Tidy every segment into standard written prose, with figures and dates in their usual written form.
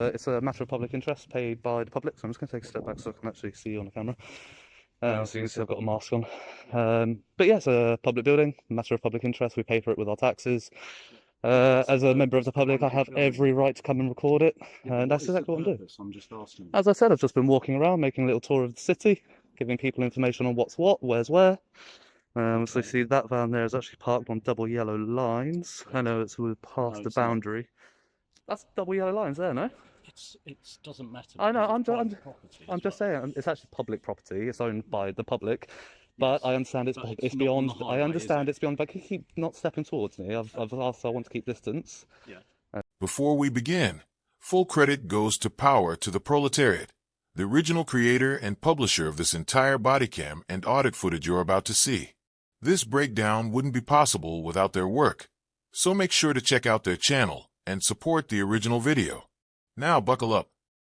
It's a matter of public interest paid by the public, so I'm just going to take a step back so I can actually see you on the camera. So you can see I've got a mask on. But yeah, it's a public building, matter of public interest. We pay for it with our taxes. As a member of the public, I have every right to come and record it, and that's exactly what I'm doing. I'm just asking. As I said, I've just been walking around, making a little tour of the city, giving people information on what's what, where's where. So you see that van there is actually parked on double yellow lines. I know it's past the boundary. That's double yellow lines there, no? It doesn't matter. I know. I'm just saying. It's actually public property. It's owned by the public, but I understand it's beyond. I understand it's beyond. But can you keep not stepping towards me? I've asked. I want to keep distance. Yeah. Before we begin, full credit goes to Power to the Proletariat, the original creator and publisher of this entire bodycam and audit footage you're about to see. This breakdown wouldn't be possible without their work, so make sure to check out their channel and support the original video. Now buckle up.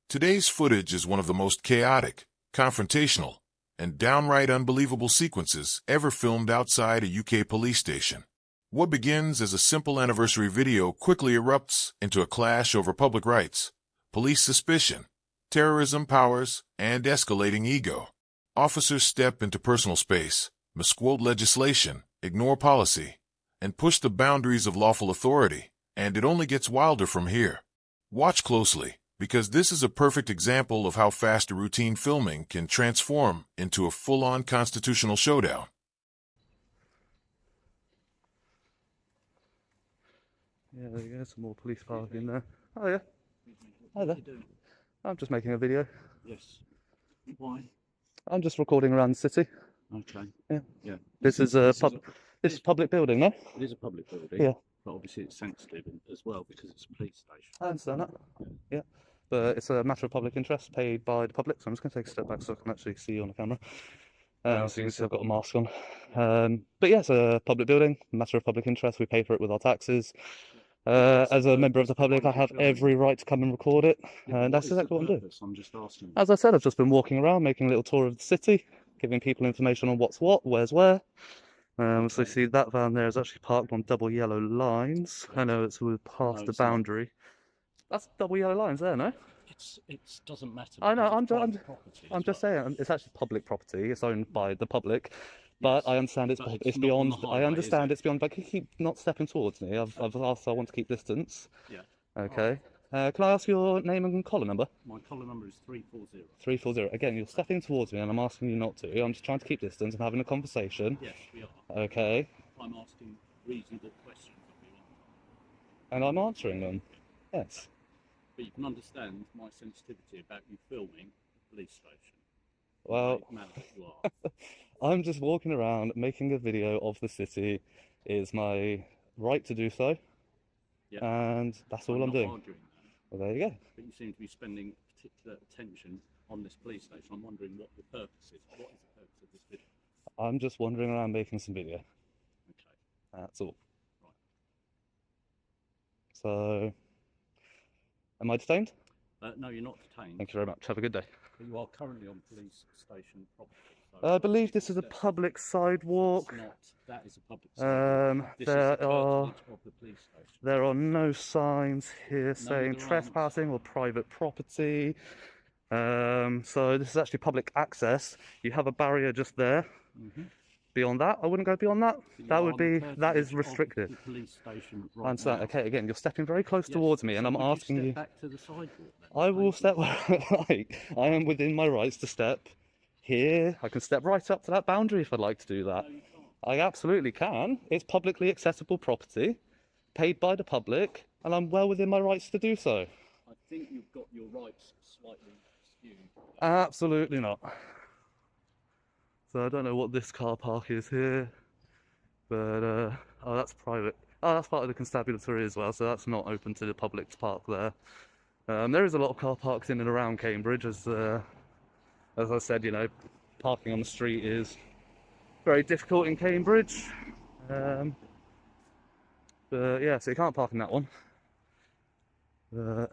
Today's footage is one of the most chaotic, confrontational, and downright unbelievable sequences ever filmed outside a UK police station. What begins as a simple anniversary video quickly erupts into a clash over public rights, police suspicion, terrorism powers, and escalating ego. Officers step into personal space, misquote legislation, ignore policy, and push the boundaries of lawful authority, and it only gets wilder from here. Watch closely, because this is a perfect example of how fast a routine filming can transform into a full-on constitutional showdown. Yeah, there you go. Some more police parking there. Oh yeah. Hi there. I'm just making a video. Yes. Why? I'm just recording around the city. Okay. Yeah. This is a public building, no? It is a public building. Yeah. But obviously it's sensitive as well because it's a police station. I understand that. Yeah. But it's a matter of public interest paid by the public, so I'm just going to take a step back so I can actually see you on the camera. So you can see I've got a mask on. But yeah, it's a public building, matter of public interest. We pay for it with our taxes. As a member of the public, I have every right to come and record it, and that's exactly what I'm doing. I'm just asking. As I said, I've just been walking around, making a little tour of the city, giving people information on what's what, where's where. So you see that van there is actually parked on double yellow lines. I know it's past the boundary. That's double yellow lines there, no? It doesn't matter. I know. I'm just saying. It's actually public property. It's owned by the public. But I understand it's beyond. I understand it's beyond. But can you keep not stepping towards me? I've asked. I want to keep distance. Yeah. Okay. Can I ask your name and collar number? My collar number is 340. 340. Again, you're stepping towards me, and I'm asking you not to. I'm just trying to keep distance and having a conversation. Yes, we are. Okay. I'm asking reasonable questions of you. And I'm answering them. Yes. But you can understand my sensitivity about you filming the police station. Well, Man that you are. I'm just walking around making a video of the city. It is my right to do so. Yeah. And that's all I'm doing. Arguing that. Well, there you go. But you seem to be spending particular attention on this police station. I'm wondering what the purpose is. What is the purpose of this video? I'm just wandering around making some video. Okay. That's all. Right. So, am I detained? No, you're not detained. Thank you very much. Have a good day. But you are currently on police station property. So I believe this is a public sidewalk. It's not. That is a public sidewalk. This is the patronage of the police station. There are no signs here saying there trespassing or private property. So this is actually public access. You have a barrier just there. Beyond that, I wouldn't go beyond that. That is restricted. The police station I understand. Okay, again, you're stepping very close towards me, and I'm asking you. Back to the sidewalk. Then? I will step where I like. I am within my rights to step here. I can step right up to that boundary if I'd like to do that. No, you can't. I absolutely can. It's publicly accessible property, paid by the public, and I'm well within my rights to do so. I think you've got your rights slightly skewed. Absolutely not. So I don't know what this car park is here, but oh, that's private. Oh, that's part of the constabulary as well, so that's not open to the public to park there. There is a lot of car parks in and around Cambridge, as I said, you know, parking on the street is very difficult in Cambridge. But yeah, so you can't park in that one. But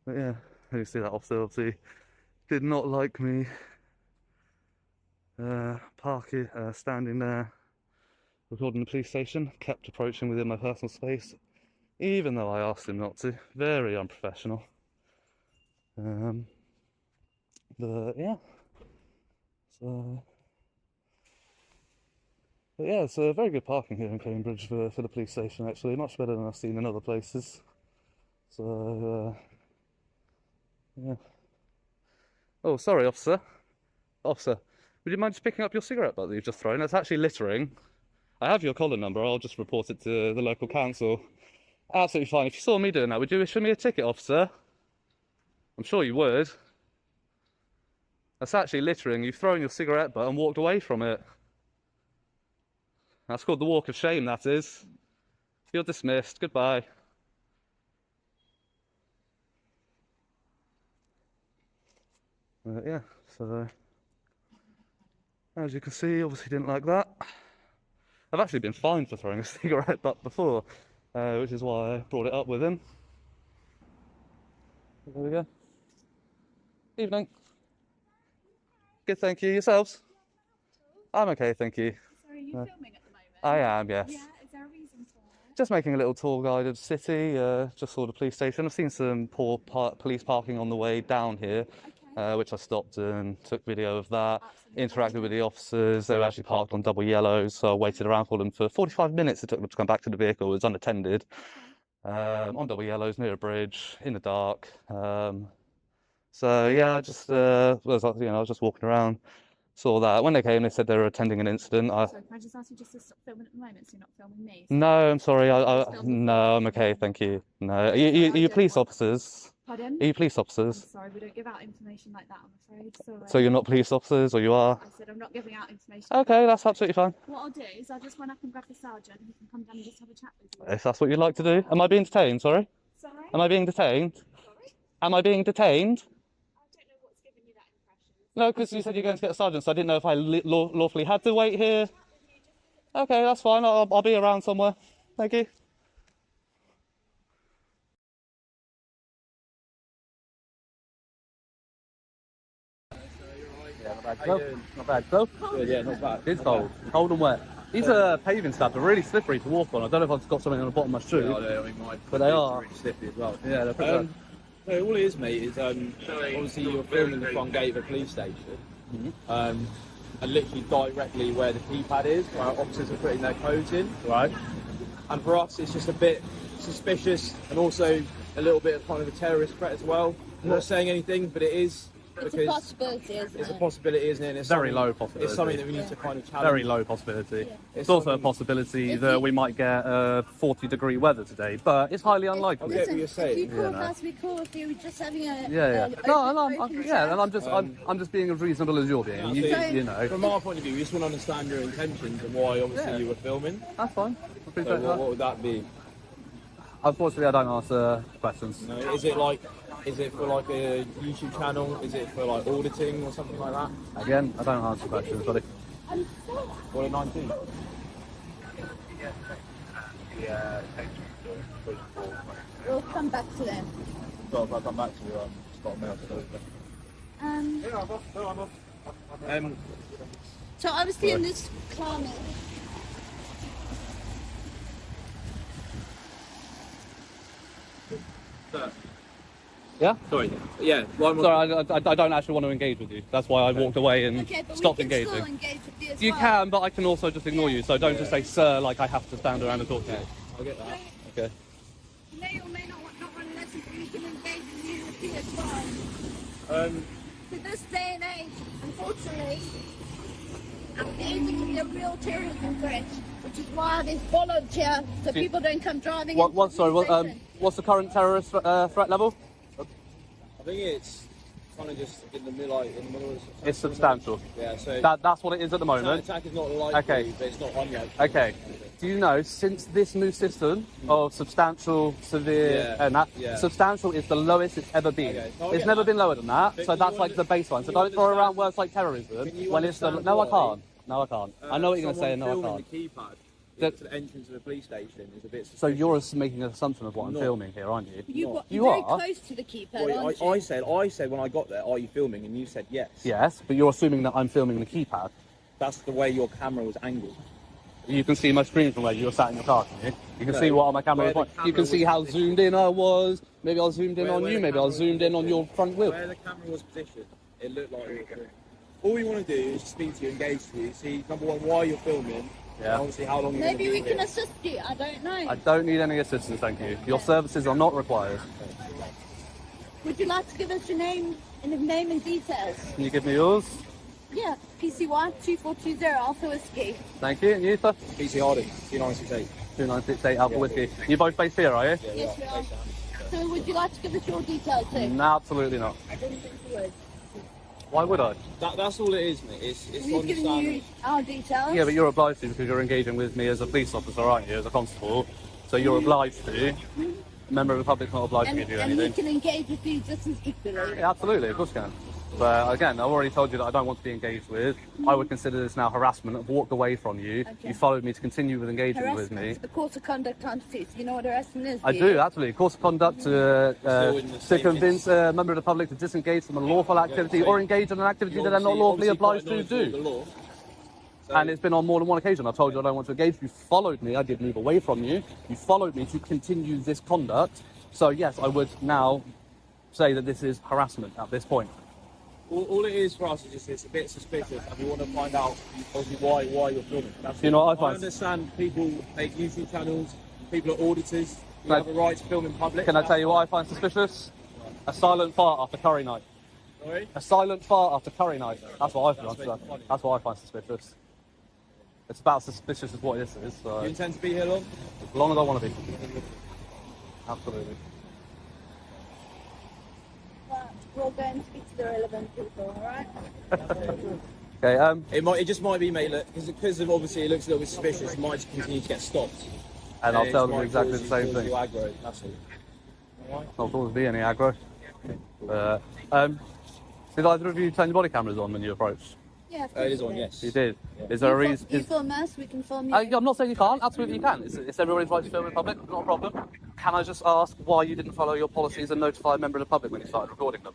yeah, you see that officer obviously did not like me standing there recording the police station, kept approaching within my personal space, even though I asked him not to. Very unprofessional. But yeah. But yeah, it's very good parking here in Cambridge for the police station, actually. Much better than I've seen in other places. So, yeah. Oh, sorry, officer. Officer, would you mind just picking up your cigarette butt that you've just thrown? That's actually littering. I have your collar number. I'll just report it to the local council. Absolutely fine. If you saw me doing that, would you issue me a ticket, officer? I'm sure you would. That's actually littering. You've thrown your cigarette butt and walked away from it. That's called the walk of shame, that is. You're dismissed. Goodbye. Yeah, so as you can see, obviously didn't like that. I've actually been fined for throwing a cigarette butt before, which is why I brought it up with him. There we go. Evening. Good, thank you. Yourselves? I'm okay, thank you. So are you filming at the moment? I am, yes. Yeah, is there a reason for it? Just making a little tour guide of the city, just saw the police station. I've seen some poor police parking on the way down here, which I stopped and took video of that. Absolutely. Interacted with the officers. They were actually parked on double yellows, so I waited around for them for 45 minutes. It took them to come back to the vehicle. It was unattended. On double yellows, near a bridge, in the dark. So yeah, I just was, you know, I was just walking around, saw that. When they came, they said they were attending an incident. So can I just ask you just to stop filming at the moment so you're not filming me? No, I'm sorry. Just film No, I'm okay, thank you. No, are you police officers? Pardon? Are you police I'm officers? sorry, we don't give out information like that, I'm afraid. So you're not police officers, or you are? I said I'm not giving out information. Okay, that's absolutely fine. What I'll do is I'll just run up and grab the sergeant who can come down and just have a chat with you. If that's what you'd like to do. Am I being detained? Sorry. Sorry? Am I being detained? Sorry? Am I being detained? I don't know what's giving you that impression. No, because you said you're going to get a sergeant, so I didn't know if I lawfully had to wait here. Okay, that's fine. I'll be around somewhere. Thank you. Yeah, not bad. Not bad. So? Good, yeah, not bad. It's cold. Cold and wet. These paving slabs are really slippery to walk on. I don't know if I've got something on the bottom of my shoe. Yeah, I mean, But they are. really slippy as well. Yeah, they're pretty bad. So all it is, mate, is obviously you're filming the front gate of a police station, and literally directly where the keypad is, where our officers are putting their codes in. Right. And for us, it's just a bit suspicious, and also a little bit of kind of a terrorist threat as well. I'm not saying anything, but it is. It's a possibility, isn't it? It's a possibility, isn't it? And it's Very something- low possibility. It's something that we need to kind of challenge. Very low possibility. Yeah. It's also a something- possibility If that you- we might get 40-degree weather today, but it's highly unlikely. Okay. what you're saying. If you Yeah, called no. us, we call if you were just having a Yeah. No, and I'm open yeah, chat. and I'm just being as reasonable as you're being. You know, From our point of view, we just want to understand your intentions and why, obviously, Yeah. you were filming. that's fine. I So appreciate that. what would that be? Unfortunately, I don't answer questions. No, is it for like a YouTube channel? Is it for like auditing or something like that? Again, I don't answer questions, buddy. What a 19. We'll come back to them. So if I come back to you, Scott Mail. So obviously in this climate, Yeah. Sorry. Yeah. One more. Sorry, I don't actually want to engage with you. That's why I walked away and okay, but stopped we can engaging. still engage with you as You well. can, but I can also just ignore you. So don't just say "sir" like I have to stand around and talk to you. I'll get that. Okay. You may or may not want to listen, we can engage with you as well. To this day and age, unfortunately, there isn't a real terrorism threat, which is why there's bollards here, so See- people don't come driving. What? into Sorry. the station. What's the current terrorist threat level? I think it's kind of just in the middle, like in the middle. Of It's substantial. Yeah. So That's what it is at the moment. attack is not likely, Okay. but it's not unlikely. Okay. Do you know, since this new system of substantial, severe, Yeah, and that, yeah. substantial is the lowest it's ever been. Okay, no, I It's get never that. been lower than that, But so can that's you like the baseline. So can you don't throw around understand- words like terrorism Can you when it's the... understand No, I why, can't. No, I can't. I know what you're going to say, and no, I Filming can't. the keypad That- to the entrance of the police station is a bit suspicious. So you're making an assumption of what I'm No. filming here, aren't you? You're You very are? close to the keypad, Wait, aren't you? I said when I got there, are you filming? And you said yes. Yes, but you're assuming that I'm filming the keypad. That's the way your camera was angled. You can see my screen from where you're sat in your car, can you? You can see what on my camera was. You can see how zoomed in I was. Maybe I was zoomed in on you. Maybe I was zoomed in on your front wheel. Where the camera was positioned, it looked like you were filming. All we want to do is speak to you, engage with you, see, number one, why you're filming, and obviously how long you're going to Maybe be we can here. assist you. I don't know. I don't need any assistance, thank you. Your services are not required. Would you like to give us your name and details? Can you give me yours? Yeah, PCY 2420 Alpha Whiskey. Thank you. And you, sir? police-audit, 2968. 2968 Alpha Whiskey. You both based here, are you? Yes, we are. So would you like to give us your details too? No, absolutely not. I didn't think you would. Why would I? That's all it is, mate. It's He's giving you understanding. our details. Yeah, but you're obliged to because you're engaging with me as a police officer, aren't you, as a constable? So you're obliged to. A member of the public's not obliged to do and we anything. can engage with you just as equally. Yeah, absolutely, of course you can. But again, I've already told you that I don't want to be engaged with. I would consider this now harassment. I've walked away from you. Okay. You followed me to continue with engaging with me. Harassment, the course of conduct times 2. You know what harassment is? I do, absolutely. Course of conduct to convince a member of the public to disengage from a lawful activity or engage in an activity that they're not lawfully obliged to do. And it's been on more than one occasion. I've told you I don't want to engage. You followed me. I did move away from you. You followed me to continue this conduct. So yes, I would now say that this is harassment at this point. All it is for us is just it's a bit suspicious, and we want to find out obviously why you're filming. That's You know what I I find? understand people make YouTube channels, people are auditors, you have a right to film in public. Can I tell you what I find suspicious? A silent fart after curry night. Sorry? A silent fart after curry night. That's what I find. That's what I find suspicious. It's about as suspicious as what this is. So You intend to be here long? as long as I want to be. Absolutely. But we'll go and speak to the relevant people, alright? Okay. It just might be, mate, because of obviously it looks a little bit suspicious, it might just continue to get stopped. And I'll it tell them might exactly cause the you- same cause thing. you aggro, that's all. Not going to be any aggro. Did either of you turn your body cameras on when you approached? Yeah, of It course is on, we do. yes. You did. Is there a reason? You film us, we can film you. I'm not saying you can't. Absolutely you can. It's everybody's right to film in public. Not a problem. Can I just ask why you didn't follow your policies and notify a member of the public when you started recording them?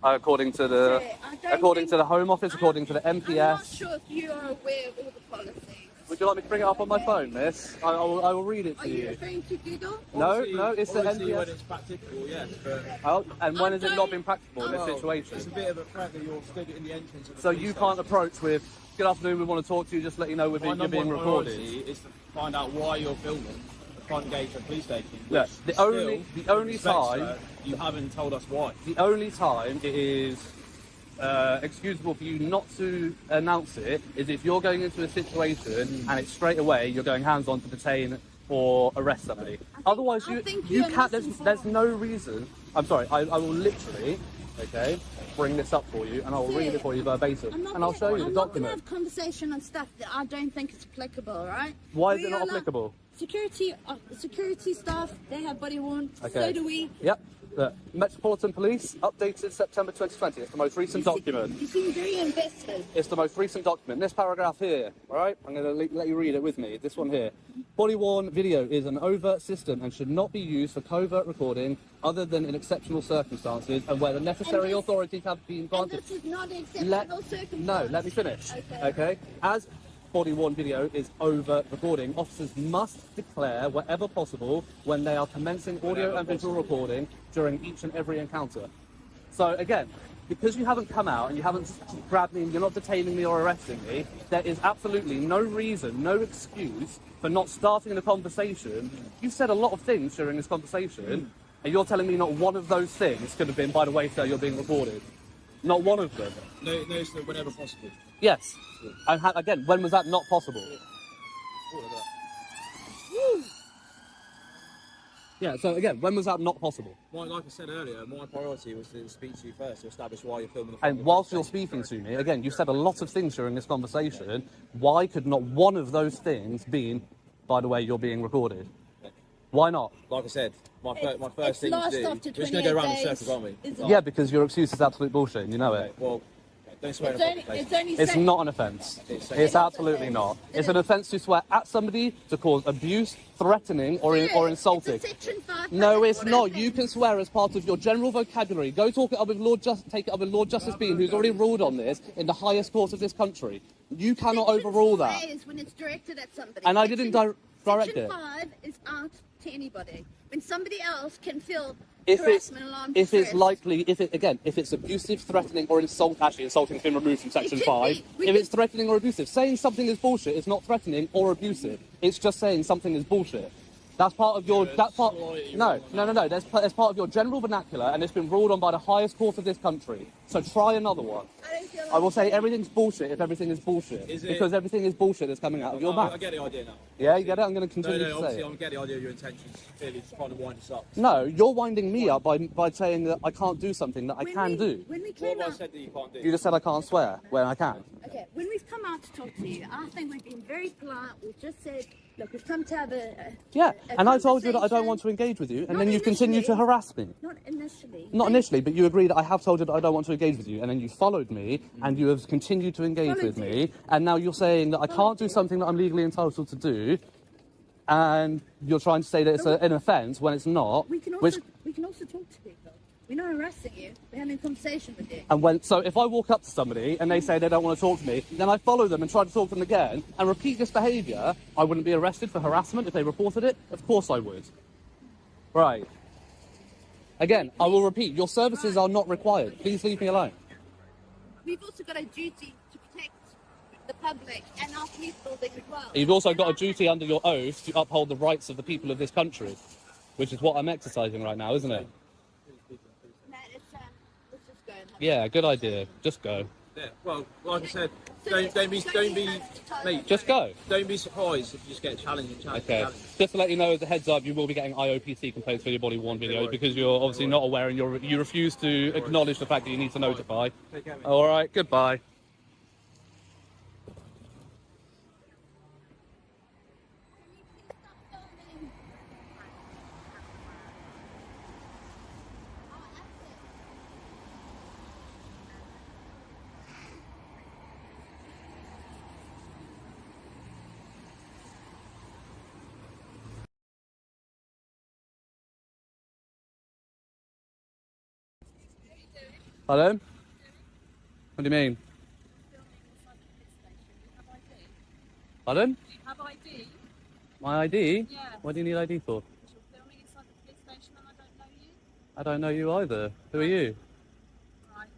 According to the Home Office, according to the I'm not MPS. sure if you are aware of all the policies. Would you like me to bring it up on my phone, miss? I will read it Are to you you. referring to Google? No, it's the Obviously when MPS. it's practicable, yes, but Oh, and when has it not been practicable in this well, situation? it's a bit of a threat that you're stood in the entrance of the So police you station. can't approach with, good afternoon, we want to talk to you, just let you know My you're number being one recorded. priority is to find out why you're filming the front gate of a police station. Look, which the still, only with respect, time- sir, you haven't told us why. The only time it is excusable for you not to announce it is if you're going into a situation and it's straight away you're going hands on to detain or arrest somebody. Otherwise, I think you you're can't. There's misinformed. no reason. I'm sorry. I will literally, okay, bring this up for you and I will read it for you verbatim and I'll show you the I'm not going to document. have conversation on stuff that I don't think is applicable, right? Why is We it not are applicable? Security staff, they have body worn, Okay. so do we. Yep. The Metropolitan Police, updated September 2020. It's the most recent document. You seem very invested. It's the most recent document. This paragraph here, all right? I'm going to let you read it with me. This one here. Body-worn video is an overt system and should not be used for covert recording other than in exceptional circumstances and where the necessary this- authorities have been And granted. this is not exceptional circumstances. No, let me finish. Okay. As body-worn video is overt recording, officers must declare wherever possible when they are commencing audio and visual recording during each and every encounter. So again, because you haven't come out and you haven't grabbed me and you're not detaining me or arresting me, there is absolutely no reason, no excuse for not starting the conversation. You've said a lot of things during this conversation and you're telling me not one of those things could have been, by the way, sir, you're being recorded. Not one of them. No, sir, whenever possible. Yes. And again, when was that not possible? Yeah, so again, when was that not possible? Like I said earlier, my priority was to speak to you first to establish why you're filming the front And of the whilst police you're station. speaking to me, again, you've said a lot of things during this conversation. Why could not one of those things be, by the way, you're being recorded? Why not? Like I said, my It's first thing to last do. We're after just going to go 28 around in days, circles, aren't we? isn't it? Yeah, because your excuse is absolute bullshit, and you know Okay, it. well, don't swear It's in only, public, it's only It's safe. not an offence. It's It's not absolutely an not. offence. It's It an is. offence to swear at somebody, to cause abuse, threatening, or insulting. It's a section 5. No, it's not. You can swear as part of your general vocabulary. Go take it up with Lord Justice Bean, who's already ruled on this in the highest court of this country. You cannot overrule that. Is when it's directed at somebody. And I didn't direct Section it. 5 is out to anybody. When somebody else can feel If it's harassment, alarm, if it's distress. likely, if it's abusive, threatening, or insult, actually insulting's been removed from section It could 5. be. We If could- it's threatening or abusive, saying something is bullshit is not threatening or abusive. It's just saying something is bullshit. That's part of your. That's part. No. That's part of your general vernacular, and it's been ruled on by the highest court of this country. So try another one. I don't feel I will like say everything's bullshit if everything is bullshit. Is it- Because everything is bullshit that's coming out of your I mouth. get the idea now. Yeah, you get it? I'm going to No, continue no, to say obviously, it. I get the idea of your intentions. Clearly, trying to wind us up. No, you're winding me up by saying that I can't do something that I can do. When we What came have I out, said that you can't do? You just said I can't swear when I can. okay, when we've come out to talk to you, I think we've been very polite. We've just said, look, we've come to have a Yeah, a and I told you that I don't conversation. want to engage with you, and Not then you've continued to initially. harass me. Not initially. Not initially, but you agreed that I have told you that I don't want to engage with you, and then you followed me, and you have continued to engage Followed with you. me, and now you're saying that I can't do something that I'm legally entitled to do, and you're trying to say that it's an offence when it's not. We can also Which we can also talk to people. We're not harassing you. We're having a conversation with you. and when so if I walk up to somebody and they say they don't want to talk to me, then I follow them and try to talk to them again and repeat this behaviour, I wouldn't be arrested for harassment if they reported it. Of course I would. Right. Again, I will repeat, your services are not required. Please leave me alone. We've also got a duty to protect the public and our police building as well. You've also got a duty under your oath to uphold the rights of the people of this country, which is what I'm exercising right now, isn't it? No, let's just go and have Yeah, good idea. Just go. Yeah. Well, like I said, So don't you be, have to tell mate. them. Just go. Don't be surprised if you just get challenged and challenged. Okay. and challenged. Just to let you know, as a heads up, you will be getting IOPC complaints for your body worn videos because you're obviously not aware and you refuse to acknowledge the fact that you need to notify. Take care, mate. All right. Goodbye. Pardon? What do you mean? Pardon? Have ID? My ID? Yeah. What do you need ID for? You're filming inside the police station and I don't know you? I don't know you either. Who are you? Right.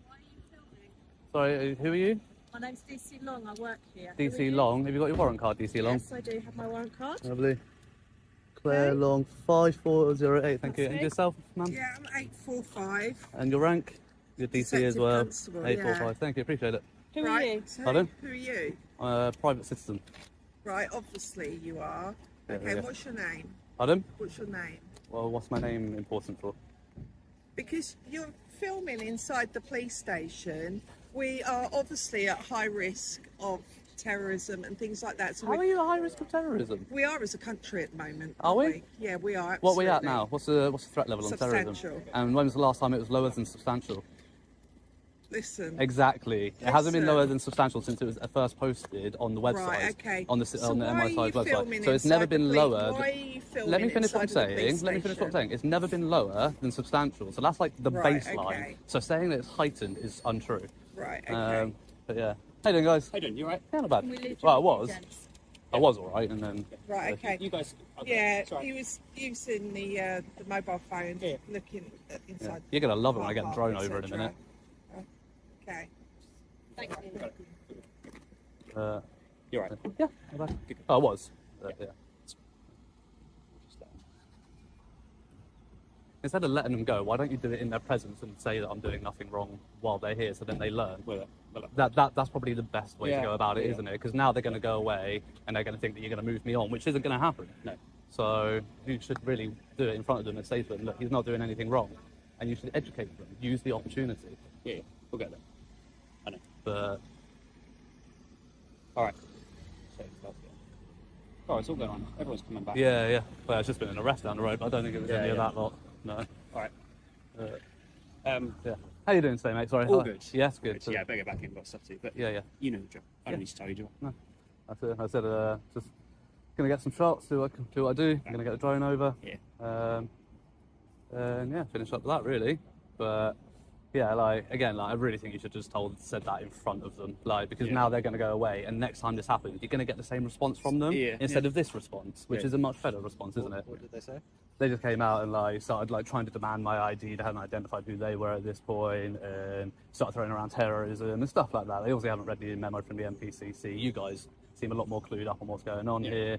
Why are you filming? Sorry, who are you? My name's DC Long, I work here. Who are DC you? Long. Have you got your warrant card, DC Long? Yes, I do have my warrant card. Lovely. Claire Long, 5408. Thank you. And yourself, ma'am? Yeah, I'm 845. And your rank? Your DC as Detective well. Constable, 845. Thank you. Appreciate it. Who are Right. you? So Pardon? who are you? Private citizen. Right, obviously you are. Yeah, Okay, yeah. what's your name? Pardon? What's your name? Well, what's my name important for? Because you're filming inside the police station. We are obviously at high risk of terrorism and things like that. So How are you at high risk of terrorism? we are as a country at the moment. Are aren't we? Yeah, we are. What are we at absolutely. now? What's the threat level on terrorism? Substantial. And when was the last time it was lower than substantial? Listen. Exactly. It hasn't been Listen. lower than substantial since it was first posted on the website. Right, okay. On the So on the why are MI5 you website. filming So it's never inside the been police- lower. Why are you filming Let me finish what I'm inside of the saying. police Let me finish what I'm station? saying. It's never been lower than substantial. So that's like the Right, baseline. okay. So saying that it's heightened is untrue. Right, okay. But yeah. How you doing, guys? How you doing? You alright? Yeah, not bad. Can we leave Well, I your was. agents? I was all right, and then Right, okay. You guys. Okay. Yeah, Sorry. he was using the mobile phone, Yeah. looking at yeah. inside. You're gonna love it when I get the car drone park, over in a etc. minute. Okay. Thank you. You're right. Yeah, not bad. Oh, I was. Yeah. Instead of letting them go, why don't you do it in their presence and say that I'm doing nothing wrong while they're here, so then they learn? That's probably the best way to Yeah, go about it, yeah. isn't it? Because now they're going to go away and they're going to think that you're going to move me on, which isn't going to happen. No. So you should really do it in front of them and say to them, look, he's not doing anything wrong, and you should educate them, use the opportunity. Yeah, we'll get there. I know. But Alright. So, oh, it's all going on. Everyone's coming back. yeah. Well, it's just been an arrest down the road, but I don't think it was any of yeah. that lot. No. Alright. Yeah. How you doing today, mate? Sorry. All Hi. good. Yes, good. Yeah, I better get back in, got stuff to do. But Yeah. you know the job. I Yeah. don't need to tell you, do I? No. I said just gonna get some shots, do what I do. I'm gonna get the drone over. Yeah. And yeah, finish up with that really. But Yeah, like, again, like, I really think you should have just said that in front of them, like, because now they're going to go away, and next time this happens, you're going to get the same response from them instead of this response, which is a much better response, isn't it? What did they say? They just came out and like started like trying to demand my ID. They hadn't identified who they were at this point, and started throwing around terrorism and stuff like that. They obviously haven't read the memo from the MPCC. You guys seem a lot more clued up on what's going on here.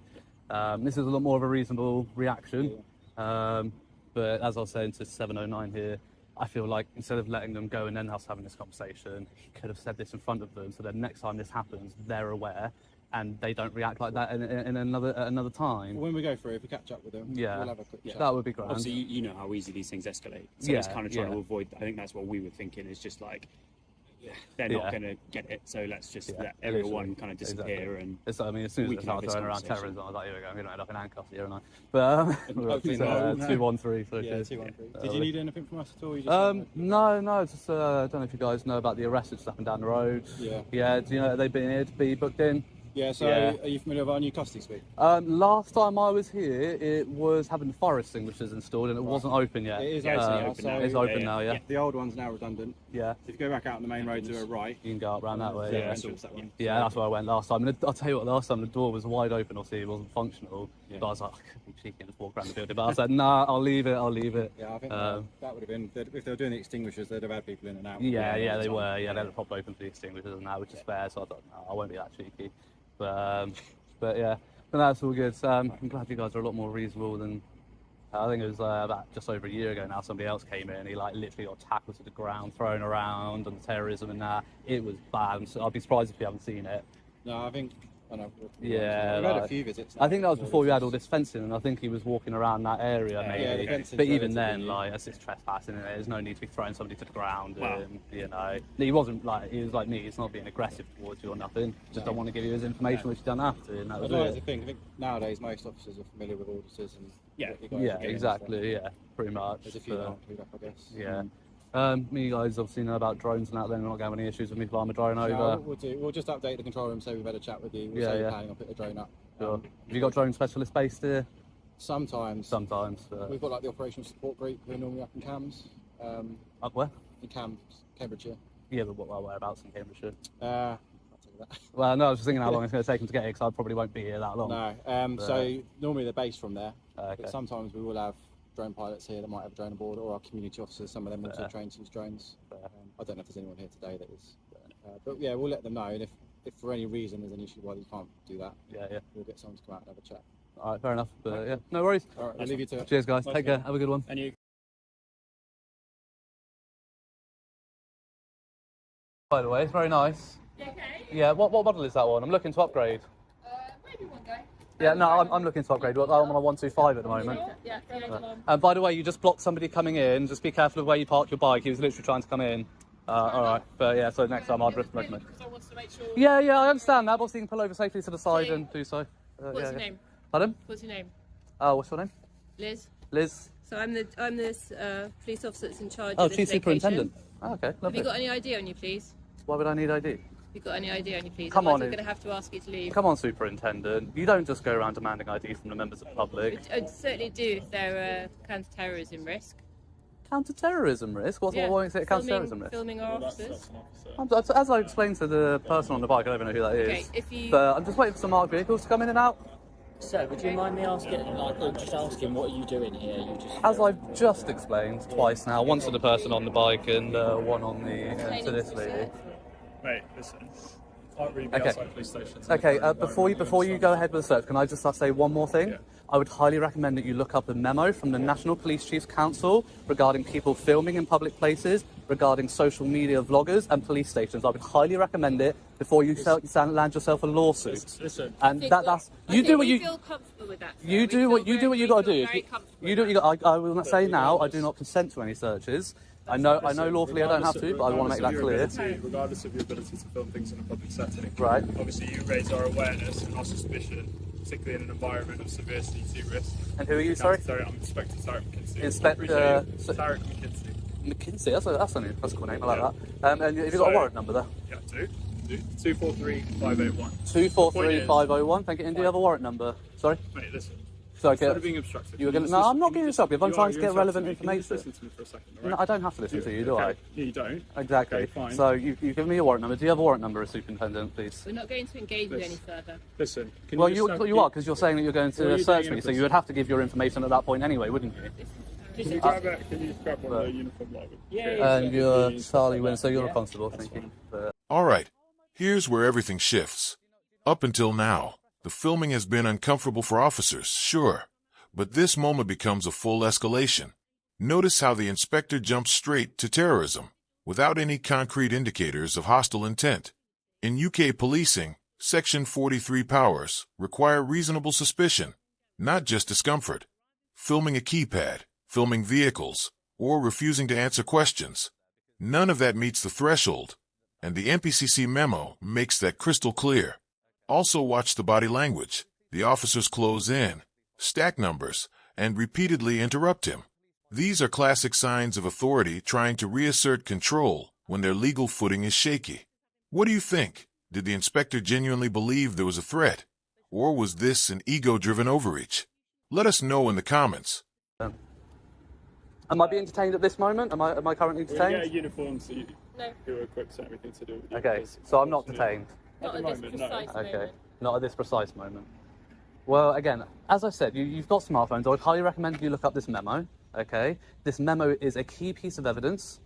This is a lot more of a reasonable reaction. But as I was saying to 709 here, I feel like instead of letting them go and then us having this conversation, he could have said this in front of them, so that next time this happens, they're aware. And they don't react like that in another time. When we go through, if we catch up with them, we'll have a quick chat. That would be great. Obviously, you know how easy these things escalate. So it's kind of trying to avoid. I think that's what we were thinking. Is just like they're not going to get it. So let's just let everyone kind of disappear. Exactly. And I mean, as soon as we they can start have throwing around this terrorism, I was like, here we go. I'm going to end up in handcuffs here, and I. But 213. So yeah, 213. Did you need anything from us at all? No. Just I don't know if you guys know about the arrest that's happened down the road. Yeah. Do you know they've been here to be booked in? Yeah, so are you familiar with our new custody suite? Last time I was here, it was having the fire extinguishers installed and it wasn't open yet. It is open now. It's open now, yeah. The old one's now redundant. Yeah. So if you go back out on the main road to the right, you can go up around that way. Yeah, that's where I went last time. And I'll tell you what, last time the door was wide open, obviously it wasn't functional. But I was like, I could be cheeky and just walk around the building. But I said, nah, I'll leave it. Yeah, I think that would have been, if they were doing the extinguishers, they'd have had people in and out. Yeah, they were. Yeah, they had a prop open for the extinguishers and that, which is fair. So I thought, no, I won't be that cheeky. But yeah, that's all good. I'm glad you guys are a lot more reasonable than. I think it was about just over a year ago now. Somebody else came in. He like literally got tackled to the ground, thrown around, and terrorism and that. It was bad. So I'd be surprised if you haven't seen it. No, I think. I know. Yeah, we've had a few visits. I think that was before we had all this fencing, and I think he was walking around that area maybe. Yeah, but even then, like, it's trespassing, and there's no need to be throwing somebody to the ground. And, you know, he wasn't like he was like me. He's not being aggressive towards you or nothing. Just don't want to give you his information, which you don't have to. And that was the thing. I think nowadays most officers are familiar with auditors and exactly. Yeah, pretty much. There's a few that aren't clued up, I guess. Yeah. You guys obviously know about drones and that, then we're not going to have any issues with me flying a drone over. No, we'll just update the control room, say we've had a chat with you. We'll say you're planning on putting a drone up. Sure. Have you got drone specialists based here? Sometimes. We've got like the operational support group who are normally up in Cams. Up where? In Cams, Cambridgeshire. Yeah, but whereabouts in Cambridgeshire? I'll tell you that. Well, no, I was just thinking how long it's going to take them to get here, because I probably won't be here that long. No, so normally they're based from there. Okay. But sometimes we will have drone pilots here that might have a drone aboard, or our community officers, some of them also train to use drones. I don't know if there's anyone here today that is. But yeah, we'll let them know, and if for any reason there's an issue why you can't do that, we'll get someone to come out and have a chat. All right, fair enough. But yeah, no worries. All right, I'll leave you to it. Cheers, guys. Take care. Have a good one. And you. By the way, it's very nice. Okay. Yeah, what model is that one? I'm looking to upgrade. Maybe one day. Yeah, no, I'm looking to upgrade. I'm on a 125 at the moment. Yeah, And by the way, you just blocked somebody coming in. Just be careful of where you park your bike. He was literally trying to come in. All right, but yeah, so next time I'd recommend. Yeah, I understand that. But obviously, you can pull over safely to the side and do so. What's your name? Pardon? What's your name? What's your name? Liz. Liz. So I'm this police officer that's in charge. Oh, of this Chief Superintendent. Oh, okay, lovely. Have you got any ID on you, please? Why would I need ID? Have you got any ID on you, please? Come on, I'm going to have to ask you to leave. Come on, Superintendent. You don't just go around demanding ID from the members of the public. I certainly do if they're counter-terrorism risk. Counter-terrorism risk? What makes it a counter-terrorism risk? Filming our officers. As I explained to the person on the bike, I don't even know who that is. Okay, but I'm just waiting for some marked vehicles to come in and out. So, would you mind me asking, just asking, what are you doing here? As I've just explained twice now, once to the person on the bike and one on the to this lady. Mate, listen. Can't really be outside police stations. Okay, before you go ahead with the search, can I just say one more thing? Yeah. I would highly recommend that you look up a memo from the National Police Chiefs Council regarding people filming in public places, regarding social media vloggers and police stations. I would highly recommend it before you land yourself a lawsuit. Listen. And that's you do what you feel comfortable with that. You do what you got to do. You do what you got. I will not say now. I do not consent to any searches. I know lawfully I don't have to, but I want to make that clear. Regardless of your ability to film things in a public setting. Right. Obviously, you raise our awareness and our suspicion, particularly in an environment of severe CT risk. And who are you, sorry? I'm Inspector Tyrant McKinsey. Inspector Tyrant McKinsey. McKinsey, that's a cool name, I like that. And have you got a warrant number there? Yeah, 243-501. 243-501, thank you. And do you have a warrant number? Sorry? Mate, listen. So Instead of being obstructive. you were going to... No, I'm not being obstructive. I'm trying to get relevant information. Listen to me for a second, all right? No, I don't have to listen to you, do I? You don't? Exactly. Okay, fine. So you've given me your warrant number. Do you have a warrant number, Superintendent, please? We're not going to engage with any further. Listen, Well, you are, because you're saying that you're going to search me, so you would have to give your information at that point anyway, wouldn't you? Can you grab one of the uniform live? And you're Charlie Wynn, so you're a constable, thank you. All right, here's where everything shifts. Up until now, the filming has been uncomfortable for officers, sure, but this moment becomes a full escalation. Notice how the inspector jumps straight to terrorism, without any concrete indicators of hostile intent. In UK policing, Section 43 powers require reasonable suspicion, not just discomfort. Filming a keypad, filming vehicles, or refusing to answer questions. None of that meets the threshold, and the MPCC memo makes that crystal clear. Also watch the body language. The officers close in, stack numbers, and repeatedly interrupt him. These are classic signs of authority trying to reassert control when their legal footing is shaky. What do you think? Did the inspector genuinely believe there was a threat? Or was this an ego-driven overreach? Let us know in the comments. Am I being detained at this moment? Am I currently detained? Yeah, uniforms, so who are equipped to everything to do with Okay, so I'm not detained. Not at this precise moment. Okay, not at this precise moment. Well, again, as I said, you've got smartphones. I would highly recommend you look up this memo, okay? This memo is a key piece of evidence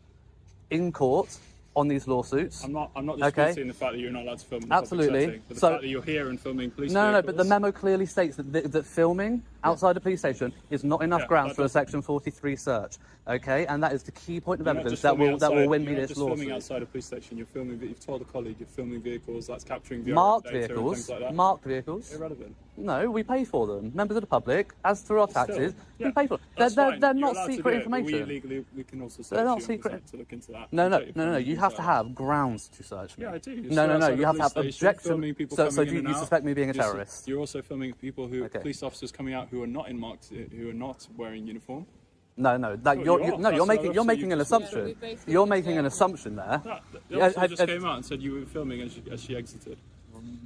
in court on these lawsuits. I'm not disputing the fact that you're not allowed to film in the Absolutely. public setting, but the fact that you're here and filming police No, vehicles... but the memo clearly states that filming outside a police station is not enough grounds for a Section 43 search, okay? And that is the key point of evidence that will win me this lawsuit. You're not filming outside a police station, you're filming... You've told a colleague you're filming vehicles, that's capturing VR Marked data vehicles, and things like that. marked vehicles. Irrelevant. No, we pay for them. Members of the public, as through our taxes, we pay for them. That's fine. They're You're not allowed to secret do it, but information. we can also search They're not you secret. to look into that. No. You have to have grounds to search me. Yeah, I do. No. You have to have objection. So you suspect me being a You're terrorist? You're also filming people police officers coming out who are not who are not wearing uniform. No. You're making an assumption. You're making an assumption there. The officer just came out and said you were filming as she exited.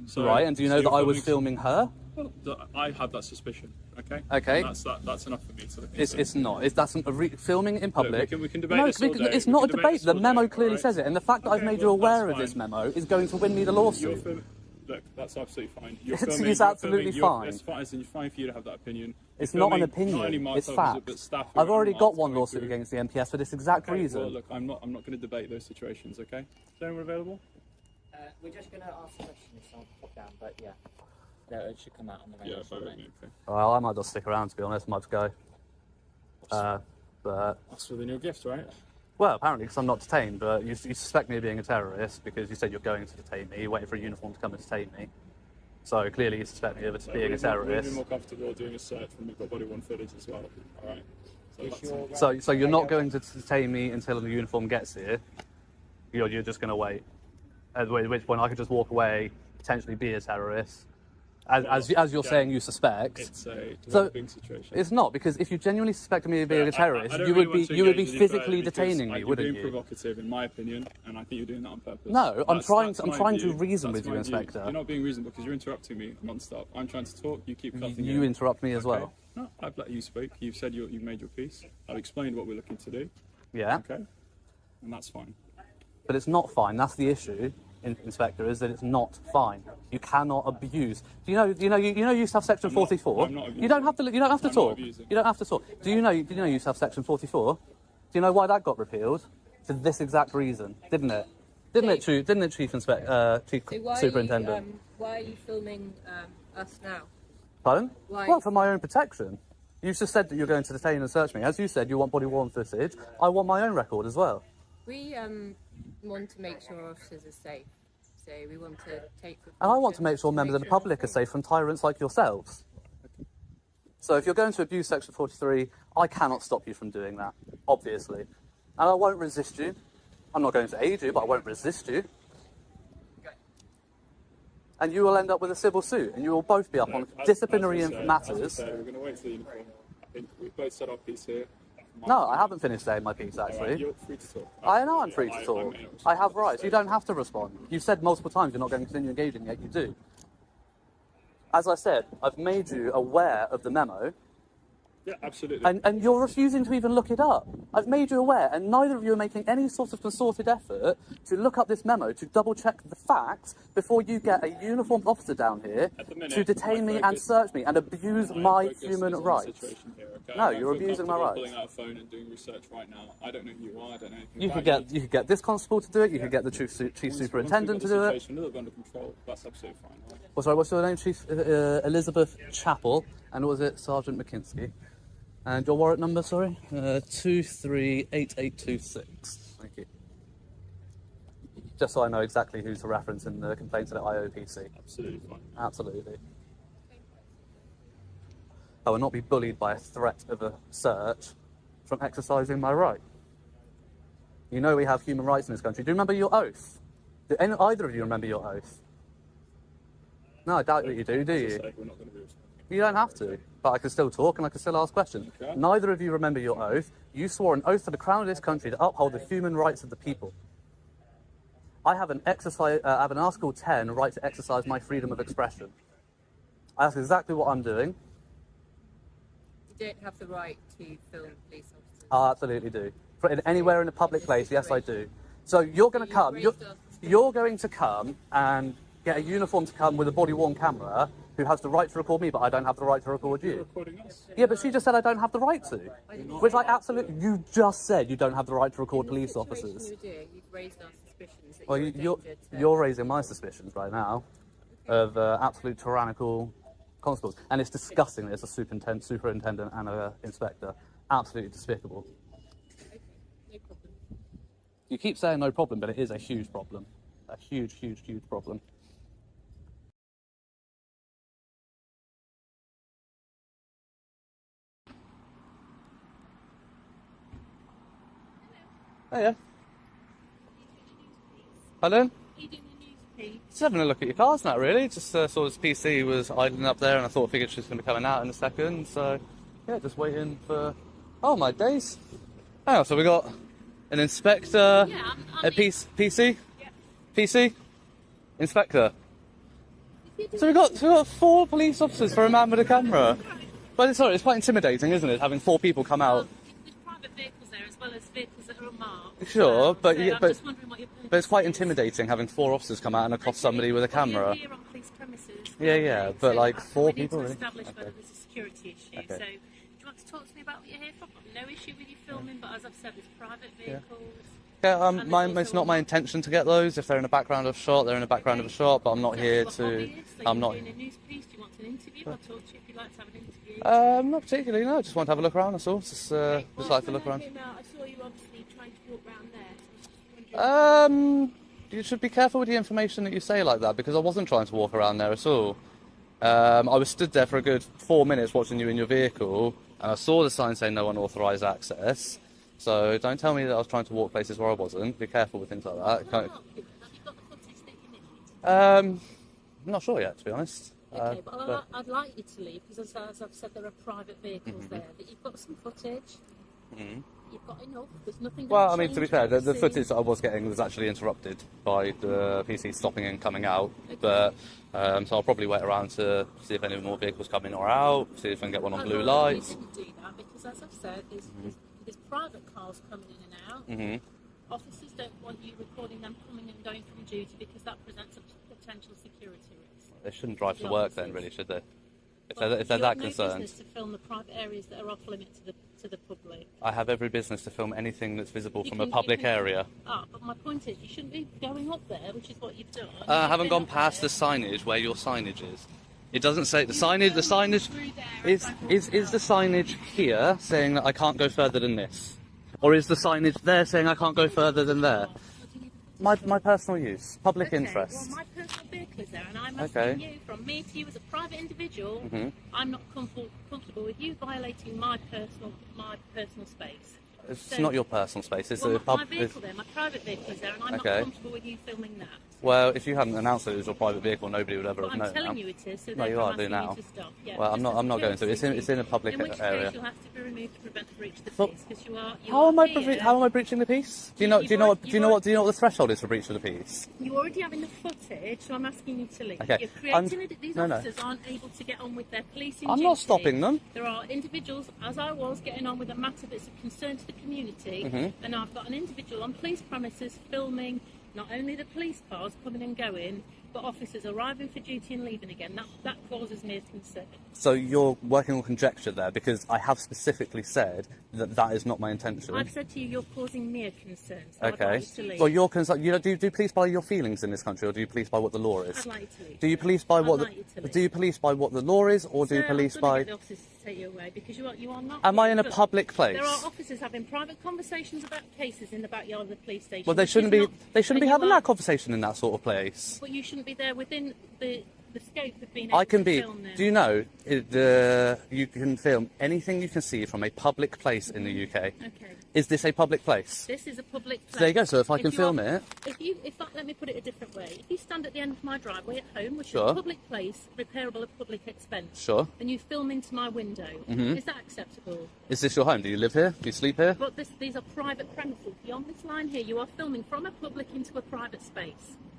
So, right, and do you know that I was filming her? Well, I have that suspicion. Okay. Okay. And that's enough for me to look into. It's not. That's filming in public. Look, we can debate this all day. It's not a debate. The memo clearly says it, and the fact that I've made you aware of this memo is going to win me the lawsuit. Look, that's absolutely fine. It's absolutely fine. It's fine for you to have that opinion. It's not an opinion. It's fact. I've already got one lawsuit against the MPS for this exact reason. Well, look, I'm not going to debate those situations. Okay. Is anyone available? We're just going to ask a question if someone pop down, but yeah. No, it should come out on the radio. Okay. Well, I might just stick around, to be honest. Might go. But that's within your gift, right? Well, apparently, because I'm not detained, but you suspect me of being a terrorist because you said you're going to detain me. You're waiting for a uniform to come and detain me. So clearly, you suspect me of being a terrorist. We'll be more comfortable doing a search when we've got body-worn footage as well. All right. So you're not going to detain me until the uniform gets here. You're just going to wait. At which point I could just walk away, potentially be a terrorist, as you're saying you suspect. It's a developing situation. It's not, because if you genuinely suspected me of being a terrorist, you would be physically detaining me, wouldn't you? You're being provocative, in my opinion, and I think you're doing that on purpose. No, I'm trying to reason with you, Inspector. You're not being reasonable because you're interrupting me non-stop. I'm trying to talk, you keep cutting in. You interrupt me as well. No, I've let you speak. You've said you've made your piece. I've explained what we're looking to do. Yeah. Okay. And that's fine. But it's not fine. That's the issue, Inspector, is that it's not fine. You cannot abuse. Do you know you used to have Section 44? I'm not abusing. You don't have to talk. You don't have to talk. Do you know you used to have Section 44? Do you know why that got repealed? For this exact reason, didn't it? Didn't it, Chief Superintendent? Why are you filming us now? Pardon? Why? Well, for my own protection. You've just said that you're going to detain and search me. As you said, you want body-worn footage. I want my own record as well. We want to make sure officers are safe. So we want to take... And I want to make sure members of the public are safe from tyrants like yourselves. So if you're going to abuse Section 43, I cannot stop you from doing that, obviously. And I won't resist you. I'm not going to aid you, but I won't resist you. And you will end up with a civil suit, and you will both be up on disciplinary matters. We're going to wait for the uniform. I think we've both set our piece here. No, I haven't finished saying my piece, actually. You're free to talk. I know I'm free to talk. I have rights. You don't have to respond. You've said multiple times you're not going to continue engaging, yet you do. As I said, I've made you aware of the memo. Yeah, absolutely. And you're refusing to even look it up. I've made you aware, and neither of you are making any sort of concerted effort to look up this memo, to double-check the facts before you get a uniformed officer down here to detain me and search me and abuse my human rights. No, you're abusing my rights. Pulling out a phone and doing research right now. I don't know who you are. I don't know anything You could get this constable to do it. You could get the chief superintendent to do it. A little bit under control. That's absolutely fine. Right? Well, sorry, what's your name, Chief? Elizabeth Chappell, and what was it, Sergeant McKinsey? And your warrant number, sorry? 238826. Thank you. Just so I know exactly who to reference in the complaint to the IOPC. Absolutely fine. Absolutely. I will not be bullied by a threat of a search from exercising my right. You know we have human rights in this country. Do you remember your oath? Do either of you remember your oath? No, I doubt that you do you? We're not going to be You don't have to, but I can still talk and I can still ask questions. Okay. Neither of you remember your oath. You swore an oath to the crown of this country to uphold the human rights of the people. I have an Article 10 right to exercise my freedom of expression. That's exactly what I'm doing. You don't have the right to film police officers. I absolutely do. Anywhere in a public place, yes, I do. So you're going to come. You're going to come and get a uniform to come with a body-worn camera who has the right to record me, but I don't have the right to record you. recording us. Yeah, but she just said I don't have the right to. Which I absolutely... You just said you don't have the right to record police officers. You've raised our suspicions that Well, you're raising my suspicions right now of absolute tyrannical constables. And it's disgusting that it's a superintendent and an inspector. Absolutely despicable. Okay, no problem. You keep saying no problem, but it is a huge problem. A huge, huge, huge problem. Oh, yeah. Pardon? Just having a look at your cars now, really. Just saw this PC was idling up there and I figured she was going to be coming out in a second. So, yeah, just waiting for... Oh, my days. Oh, so we got an inspector, a PC? Yeah. PC? Inspector. So we got 4 police officers for a man with a camera. But sorry, it's quite intimidating, isn't it, having 4 people come out? There's private vehicles there as well as vehicles that are unmarked. Sure, but so I'm just wondering what your purpose it's quite is. intimidating having 4 officers come out and accost somebody with a camera. You're here on police premises. Yeah, but so like 4 we people. need to Really? establish whether there's a security issue. Okay. So, do you want to talk to me about what you're here for? I've got no issue with you filming, but as I've said, there's private vehicles. Yeah, it's not my intention to get those. If they're in the background of a shot, they're in the background of a shot. But I'm not here to. I'm not. Doing a news piece. Do you want an interview? I'll talk to you if you'd like to have an interview. Not particularly. No, I just want to have a look around. That's all. Just like to look around. I saw you obviously trying to walk around there. You should be careful with the information that you say like that because I wasn't trying to walk around there at all. I was stood there for a good 4 minutes watching you in your vehicle, and I saw the sign saying no unauthorised access. So don't tell me that I was trying to walk places where I wasn't. Be careful with things like that. Have you got the footage that you need? I'm not sure yet, to be honest. Okay, but I'd like you to leave because, as I've said, there are private vehicles there. That you've got some footage. You've got enough. There's nothing. Well, I mean, to be fair, the footage that I was getting was actually interrupted by the PC stopping and coming out. Okay. But so I'll probably wait around to see if any more vehicles come in or out. See if I can get one on blue lights. You didn't do that because, as I've said, there's private cars coming in and out. Officers don't want you recording them coming and going from duty because that presents a potential security risk. They shouldn't drive to work then, really, should they? If they're that concerned. You have no business to film the private areas that are off limit to the public. I have every business to film anything that's visible from a public area. But my point is, you shouldn't be going up there, which is what you've done. I haven't gone past the signage where your signage is. It doesn't say the signage. The signage is the signage here saying that I can't go further than this, or is the signage there saying I can't go further than there? My personal use, public interest. Well, my personal vehicle is there, and I'm asking you, from me to you as a private individual, I'm not comfortable with you violating my personal space. It's not your personal space. It's my vehicle there, my private vehicle is there, and I'm not comfortable with you filming that. Well, if you hadn't announced that it was your private vehicle, nobody would ever But have I'm known. telling now. you it is, so No, you therefore are I'm doing asking now. you to stop. Yeah, Well, just I'm not going to. courtesy. It's in a public In which area. case you'll have to be removed to prevent the breach of the But peace, because you How are am I here. how am I breaching the peace? Do you know what the threshold is for breach of the peace? You already have enough footage, so I'm asking you to leave. Okay, You're creating it. These no. officers aren't able to get on with their policing I'm not duty. stopping them. There are individuals, as I was, getting on with a matter that's of concern to the community, and I've got an individual on police premises filming not only the police cars coming and going, but officers arriving for duty and leaving again. That causes me a concern. So you're working on conjecture there, because I have specifically said that that is not my intention. I've said to you, you're causing me a concern. So I'd Okay. like you to leave. Well, you're concerned. Do you police by your feelings in this country, or do you police by what the law is? I'd like you to leave. Do you police by what? I'd like you to leave. Do you police by what the law is, or do you Sir, police I'm gonna by? get the officers to take you away, because you are not. Am I in a here. public place? There are officers having private conversations about cases in the backyard of the police station. Well, they which shouldn't is be. not- They shouldn't be and you having are- that conversation in that sort of place. But you shouldn't be there within the scope of being able I can to be. film them. Do you know you can film anything you can see from a public place in the UK? Okay. Is this a public place? This is a public place. So there you go. So if I can you film are- it, let me put it a different way. If you stand at the end of my driveway at home, which is Sure. a public place, repairable at public expense, Sure. and you film into my window, Mhm. is that acceptable? is this your home? Do you live here? Do you sleep here? But these are private premises. Beyond this line here, you are filming from a public into a private space.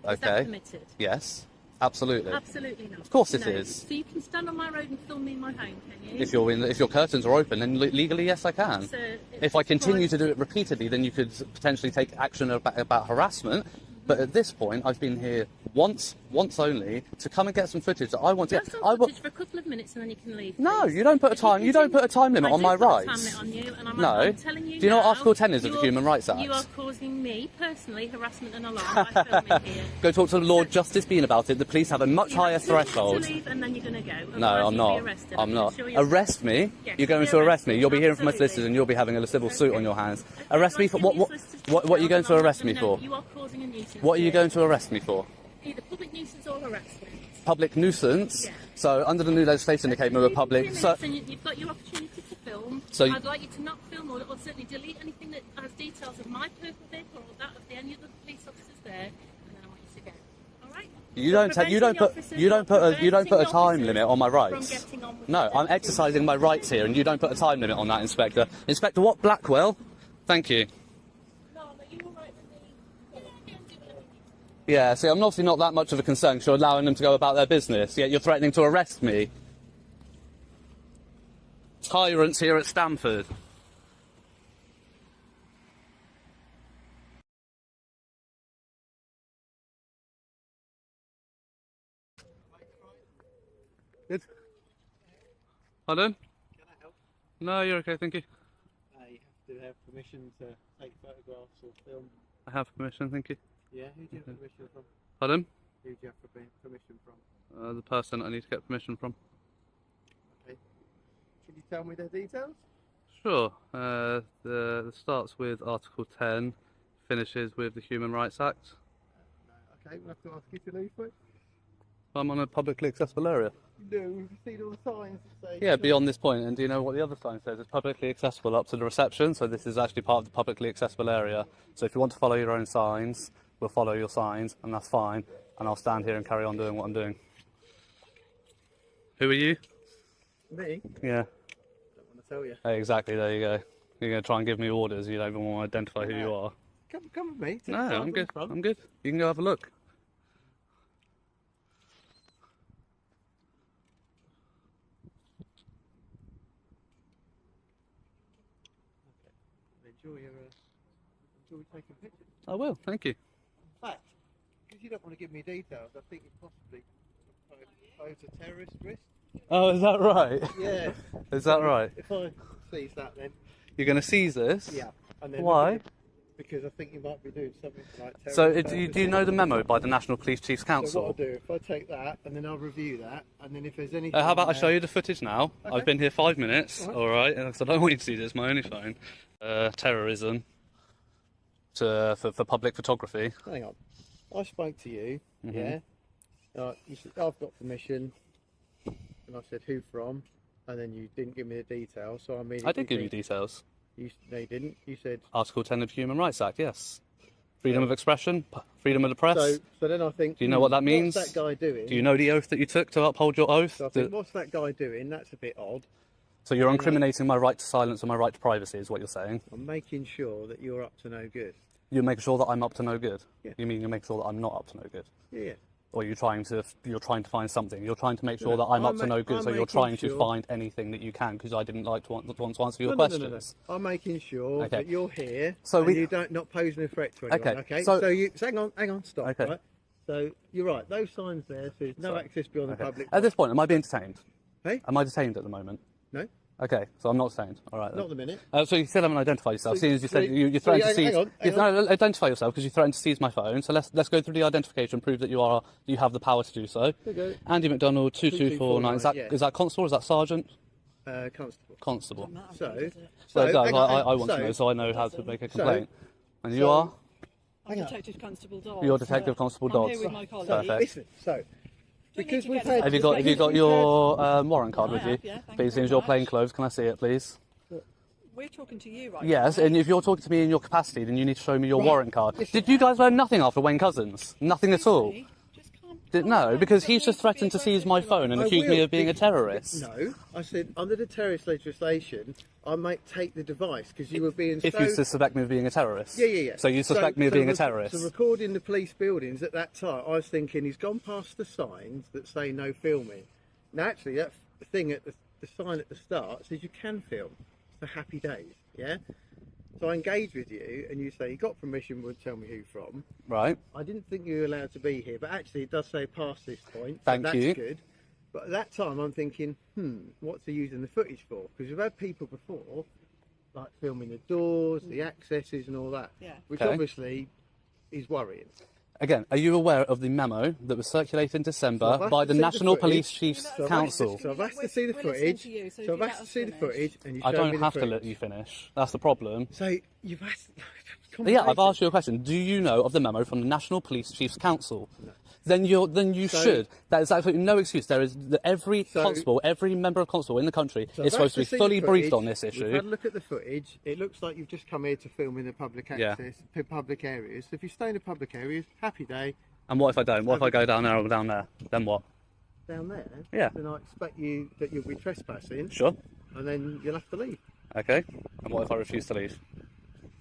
Is that Okay. permitted? Yes. Absolutely. Absolutely not. Of course it No. is. So you can stand on my road and film me in my home, can you? If your curtains are open, then legally, yes, I can. So If I continue to do it repeatedly, then you could potentially take action about harassment. But at this point, I've been here once only, to come and get some footage that I want to Have get. some I want. footage for a couple of minutes and then you can leave. No, please. you don't put a If time. You don't put a time limit I on do my put a rights. time limit on you, and No. I'm telling you Do you know what now, Article 10 is of the you're- Human Rights Act? You are causing me personally harassment and alarm by filming here. Go talk to Lord Justice Bean about it. The police have a much higher You have threshold. to leave and then you're going to go. No, Otherwise I'm you'll not. Be arrested. I'm not. Sure you're- Arrest me? Yes, You're you'll going be to arrest me. arrested, You'll be hearing from my absolutely. solicitors, and you'll be having a civil suit on your hands. Okay, Arrest me for give what? your What? solicitors What are you going details to and I'll arrest let me them know for? You are causing a nuisance. What are you here. going to arrest me for? Either public nuisance or harassment. Public nuisance. Yeah. So under the new legislation that came with a public. So, You've got your opportunity to film. So- I'd like you to not film or certainly delete anything that has details of my personal vehicle or that of any other police officers there, and then I want you to go. All right? you don't put a time limit on my rights. From getting on with No, I'm exercising my rights here, and you don't put a time limit on that, Inspector. Inspector what? Blackwell. Thank you. No, are you all right with me? Yeah, see, I'm obviously not that much of a concern because you're allowing them to go about their business, yet you're threatening to arrest me. Tyrants here at Stamford. Good. Pardon? Can I help? No, you're okay, thank you. You have to have permission to take photographs or film. I have permission, thank you. Yeah, who do you have permission from? Pardon? Who do you have permission from? The person I need to get permission from. Okay. Can you tell me their details? Sure. The starts with Article 10, finishes with the Human Rights Act. Okay, we'll have to ask you to leave, please. I'm on a publicly accessible area. No, you've seen all the signs that say... Yeah, beyond this point, and do you know what the other sign says? It's publicly accessible up to the reception, so this is actually part of the publicly accessible area. So if you want to follow your own signs, we'll follow your signs, and that's fine, and I'll stand here and carry on doing what I'm doing. Who are you? Me? Yeah. Don't want to tell you. Hey, exactly, there you go. You're going to try and give me orders, you don't even want to identify who you are. Come with me. Take No, the car I'm from good, the front. I'm good. You can go have a look. Enjoy taking pictures. I will, thank you. In fact, because you don't want to give me details, I think you possibly pose a terrorist risk. Oh, is that right? Yeah. Is that right? If I seize that, then. You're going to seize this? Yeah. And then Why? Because I think you might be doing something like terrorist. So, do you know the memo by the National Police Chiefs So Council? what I'll do, if I take that, and then I'll review that, and then if there's anything... How about I there- show you the footage now? Okay. I've been here 5 minutes, Alright. alright? So I don't want you to see this, my only phone. Terrorism for public photography. Hang on. I spoke to you, Mhm. yeah? You said, I've got permission, and I said, who from? And then you didn't give me the details, so I immediately... I did give you details. No, you didn't. You said... Article 10 of the Human Rights Act, yes. Freedom of expression, freedom of the press. So then I think, do you know what that means? What's that guy doing? Do you know the oath that you took to uphold your oath? So I think, what's that guy doing? That's a bit odd. So you're incriminating my right to silence and my right to privacy, is what you're saying? I'm making sure that you're up to no good. You're making sure that I'm up to no good? Yeah. You mean you're making sure that I'm not up to no good? Yeah. Or you're trying to find something? You're trying to make sure that I'm up to no good, so you're trying to find anything that you can, because I didn't want to answer your questions. No. I'm making sure that you're here, so and you don't not posing a threat to anyone. Okay. So you hang on, stop. Okay. Right? So you're right. Those signs there says no access beyond the public. At this point, am I being detained? Hey? Am I detained at the moment? No. Okay, so I'm not detained. All right. Then. Not at the minute. So you still haven't identified yourself. Seeing as you said you threatened to seize. No, identify yourself because you threatened to seize my phone. So let's go through the identification, prove that you have the power to do so. Okay. Andy McDonald, 2249. Is that constable? Or is that sergeant? Constable. Constable. I want to know, so I know how to make a complaint. And you are? I'm Detective Constable Dodds. You're Detective Constable Dodds. I'm here with my colleague. Perfect. Listen, because we've had... Have you got your warrant card with you? Yeah, please, in your plain clothes, can I see it, please? We're talking to you right now. Yes, and if you're talking to me in your capacity, then you need to show me your warrant card. Did you guys learn nothing after Wayne Couzens? Nothing at all? No, because he's just threatened to seize my phone and accused me of being a terrorist. No, I said under the terrorist legislation, I might take the device because you were being. If you suspect me of being a terrorist. Yeah. So you suspect me of being a terrorist. So recording the police buildings at that time, I was thinking he's gone past the signs that say no filming. Now, actually, that thing at the sign at the start says you can film. It's the happy days. Yeah. So I engage with you, and you say you got permission. Would tell me who from. Right. I didn't think you were allowed to be here, but actually it does say past this point. Thank you. That's good. But at that time, I'm thinking, what's he using the footage for? Because we've had people before, like filming the doors, the accesses, and all that, which obviously is worrying. Again, are you aware of the memo that was circulated in December by the National Police Chiefs Council? So I've asked to see the footage. And you I don't have to let you finish. That's the problem. So you've asked. Yeah, I've asked you a question. Do you know of the memo from the National Police Chiefs Council? No. Then you should. That is absolutely no excuse. There is every constable, every member of constable in the country is supposed to be fully briefed on this issue. We've had a look at the footage. It looks like you've just come here to film in the public access, public areas. So if you stay in the public areas, happy day. And what if I don't? What if I go down there or down there? Then what? Down there? Yeah. Then I expect that you'll be trespassing. Sure. And then you'll have to leave. Okay. And what if I refuse to leave?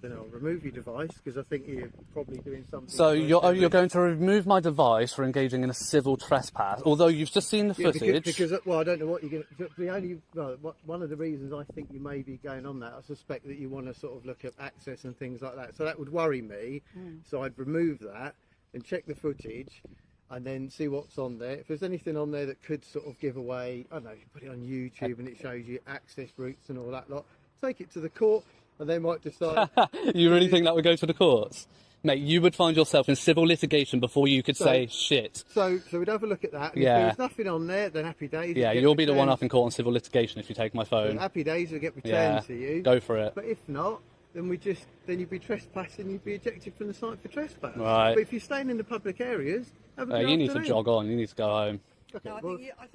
Then I'll remove your device because I think you're probably doing something. So you're going to remove my device for engaging in a civil trespass, although you've just seen the footage. Because I don't know what you're going to. One of the reasons I think you may be going on that, I suspect that you want to sort of look at access and things like that. So that would worry me. So I'd remove that and check the footage, and then see what's on there. If there's anything on there that could sort of give away, I don't know, you put it on YouTube and it shows you access routes and all that lot. Take it to the court. And they might decide. You really think that would go to the courts? Mate, you would find yourself in civil litigation before you could say shit. So we'd have a look at that. And if there's nothing on there, then happy days. Yeah, you'll be the one up in court on civil litigation if you take my phone. So happy days will get returned to you. Go for it. But if not, then you'd be trespassing, you'd be ejected from the site for trespass. Right. But if you're staying in the public areas, have a good you need to afternoon. jog on, you need to go home. Okay,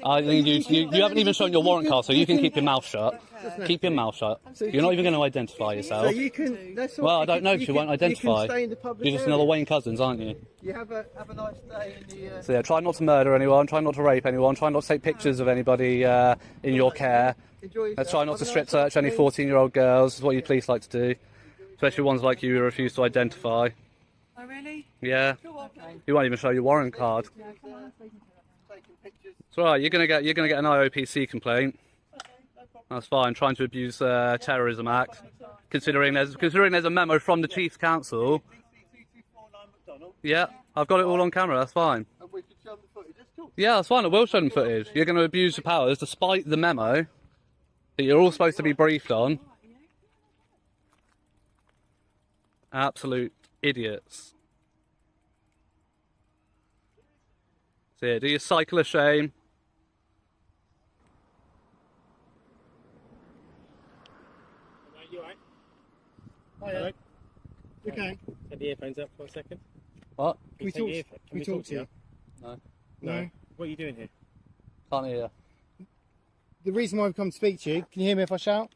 I think you haven't even shown your warrant card, so you can keep your mouth shut. Keep your mouth shut. You're not even going to identify yourself. So you can. Well, I don't know because you won't identify. You can stay in the public You're just another Wayne Couzens, aren't you? You have a nice day in the. So yeah, try not to murder anyone. Try not to rape anyone. Try not to take pictures of anybody in your care. Let's try not to strip search any 14-year-old girls. Is what you police like to do, especially ones like you who refuse to identify. Oh really? Yeah. You won't even show your warrant card. It's all right. You're gonna get an IOPC complaint. That's fine. Trying to abuse Terrorism Act, considering there's a memo from the Chiefs Council. Yeah, I've got it all on camera. That's fine. Yeah, that's fine. I will show them footage. You're going to abuse your powers despite the memo that you're all supposed to be briefed on. Absolute idiots. So yeah, do your cycle of shame. Hello. Okay. Take the earphones up for a second. What? Can we talk to you? No. What are you doing here? Can't hear you. The reason why we've come to speak to you, can you hear me if I shout?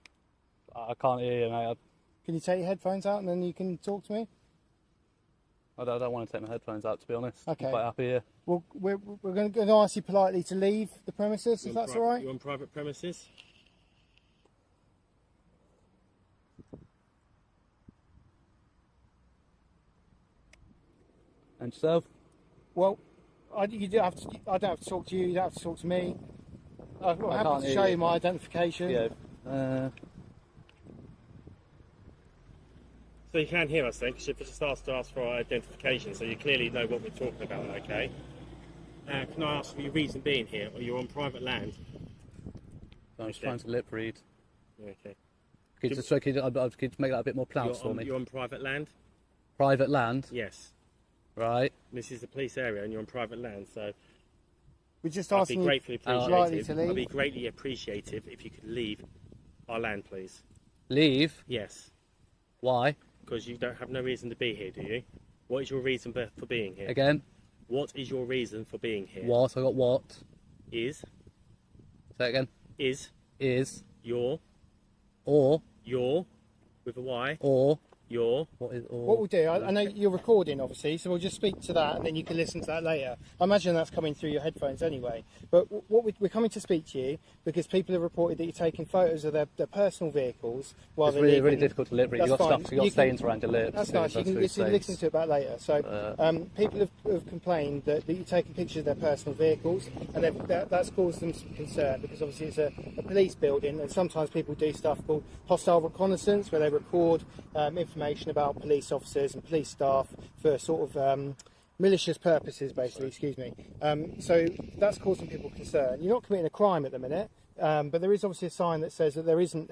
I can't hear you, mate. Can you take your headphones out and then you can talk to me? I don't want to take my headphones out, to be honest. Okay. I'm quite happy here. Well, we're going to ask you politely to leave the premises, if that's all right. You're on private premises. And yourself? Well, I don't have to talk to you. You don't have to talk to me. I'm happy to show you my identification. Yeah. So you can hear us then, because you've just asked to ask for our identification, so you clearly know what we're talking about, okay? Can I ask for your reason being here, or you're on private land? I'm just trying to lip read. Okay. Could you just make that a bit more pronounced for me? You're on private land? Private land? Yes. Right. This is the police area, and you're on private land, so... We're just asking you politely to leave. I'd be greatly appreciative if you could leave our land, please. Leave? Yes. Why? Because you don't have no reason to be here, do you? What is your reason for being here? Again? What is your reason for being here? What? I got what? Is. Say it again. Is. Is. Your. Or. Your. With a Y. Or. Your. What is or? What we'll do, I know you're recording obviously, so we'll just speak to that and then you can listen to that later. I imagine that's coming through your headphones anyway. But we're coming to speak to you because people have reported that you're taking photos of their personal vehicles while they're leaving. Really difficult to lip read. You've got stains around your lips. That's nice. You can listen to it back later. So people have complained that you're taking pictures of their personal vehicles, and that's caused them some concern because obviously it's a police building, and sometimes people do stuff called hostile reconnaissance, where they record information about police officers and police staff for sort of malicious purposes, basically. Excuse me. So that's causing people concern. You're not committing a crime at the minute. But there is obviously a sign that says that there isn't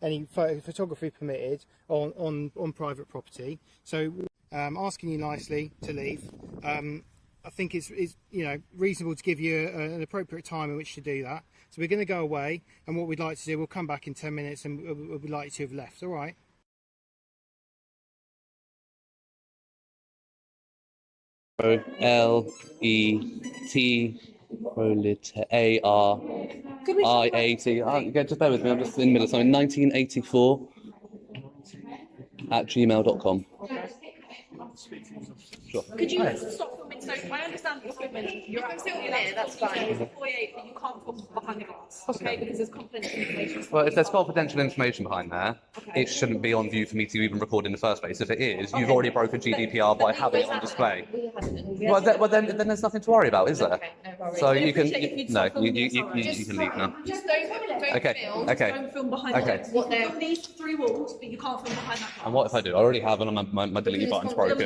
any photography permitted on private property. So asking you nicely to leave. I think it's reasonable to give you an appropriate time in which to do that. So we're going to go away, and what we'd like to do, we'll come back in 10 minutes, and we'd like you to have left. All right. L-E-T A-R-I-A-T. Just bear with me, I'm just in the middle of something. 1984 @gmail.com. Sure. Could you stop filming? So I understand you're filming. You're filming there, that's fine. There's a foyer, but you can't film behind the glass, okay? Because there's confidential information. Well, if there's confidential information behind there, it shouldn't be on view for me to even record in the first place. If it is, you've already broken GDPR by having it on display. Well, then there's nothing to worry about, is there? So you can leave now. Just don't film. Don't film behind what they're these three walls, but you can't film behind that glass. And what if I do? I already have, and my delete button's broken.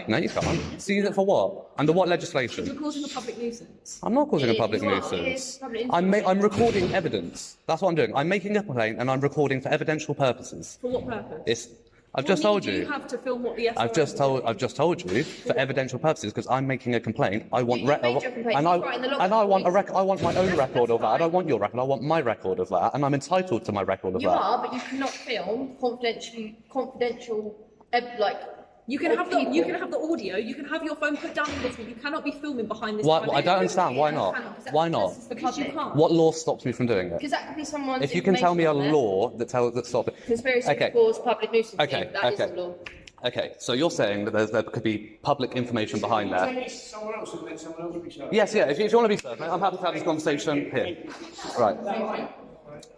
No, you can't. Seize it for what? Under what legislation? You're causing a public nuisance. I'm not causing a public nuisance. I'm recording evidence. That's what I'm doing. I'm making a complaint and I'm recording for evidential purposes. For what purpose? I've just told you. you. You have to film what the I've just told you for evidential purposes because I'm making a complaint. I want I want my own record of that. I don't want your record. I want my record of that, and I'm entitled to my record of that. You are, but you cannot film confidential, like. You can have the audio. You can have your phone put down in this, but you cannot be filming behind this. Why? I don't understand. Why not? Why not? Because you can't. What law stops me from doing it? Because that could be someone's. If you can tell me a law that stops it. Conspiracy to cause public nuisance. Okay. That is a law. Okay. So you're saying that there could be public information behind there. Yes. Yeah. If you want to be served, I'm happy to have this conversation here. Right.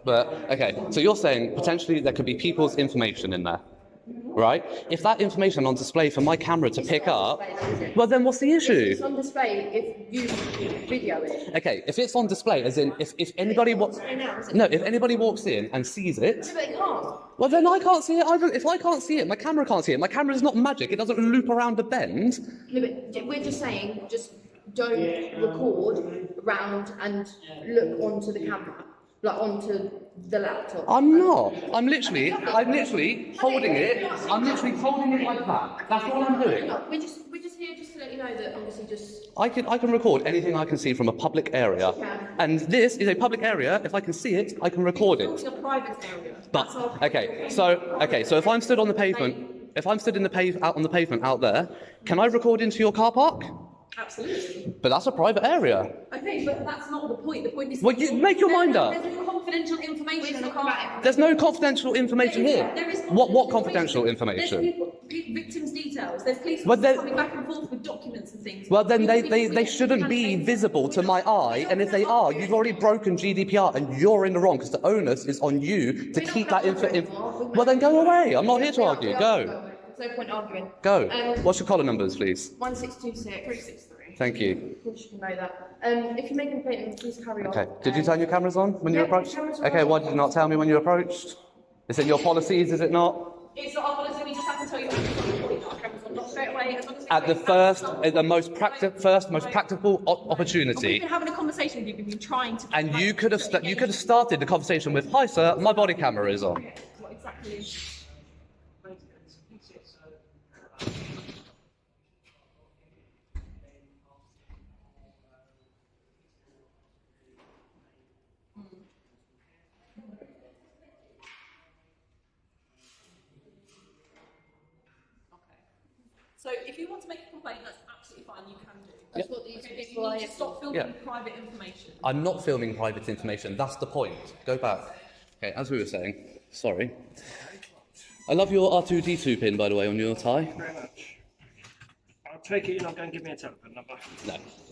But okay. So you're saying potentially there could be people's information in there. Right? If that information on display for my camera to pick up, well then what's the issue? It's on display if you video it. Okay, if it's on display, as in if anybody if anybody walks in and sees it, but they can't. Well then I can't see it either. If I can't see it, my camera can't see it. My camera is not magic. It doesn't loop around a bend. No, but we're just saying, just don't record around and look onto the camera. Like onto the laptop. I'm not. I'm literally holding it. I'm literally holding it like that. That's what I'm doing. No, we're just here just to let you know that obviously I can record anything I can see from a public area. And this is a public area. If I can see it, I can record it. It's a private area. But so if I'm stood on the pavement, out on the pavement out there, can I record into your car park? Absolutely. But that's a private area. Okay, but that's not the point. The point is. Well, you make your mind up. confidential information about it. There's no confidential information here. There is What confidential information? There's victims' details. There's police Well, officers coming back and forth with documents and things. Well, then they shouldn't be visible to my eye, and if they are, you've already broken GDPR, and you're in the wrong, because the onus is on you to keep that info. Well, then go away. I'm not here to argue. Go. There's no point arguing. Go. What's your collar numbers, please? 1626 363. Thank you. You should know that. If you make an appointment, please carry on. Okay. Did you turn your cameras on when you Yeah, approached? cameras are Okay, on. why did you not tell me when you approached? Is it your policies, is it not? It's not our policy, we just have to tell you not straight away. As long as At the most practical opportunity. We've been having a conversation with you, we've been trying to... And you could have started the conversation with, "Hi sir, my body camera is on." What exactly is... So if you want to make a complaint, that's absolutely fine, you can do. That's what these people are. Stop filming private information. I'm not filming private information, that's the point. Go back. Okay, as we were saying, sorry. I love your R2D2 pin, by the way, on your tie. Thank you very much. I'll take it you're not going to give me a telephone number.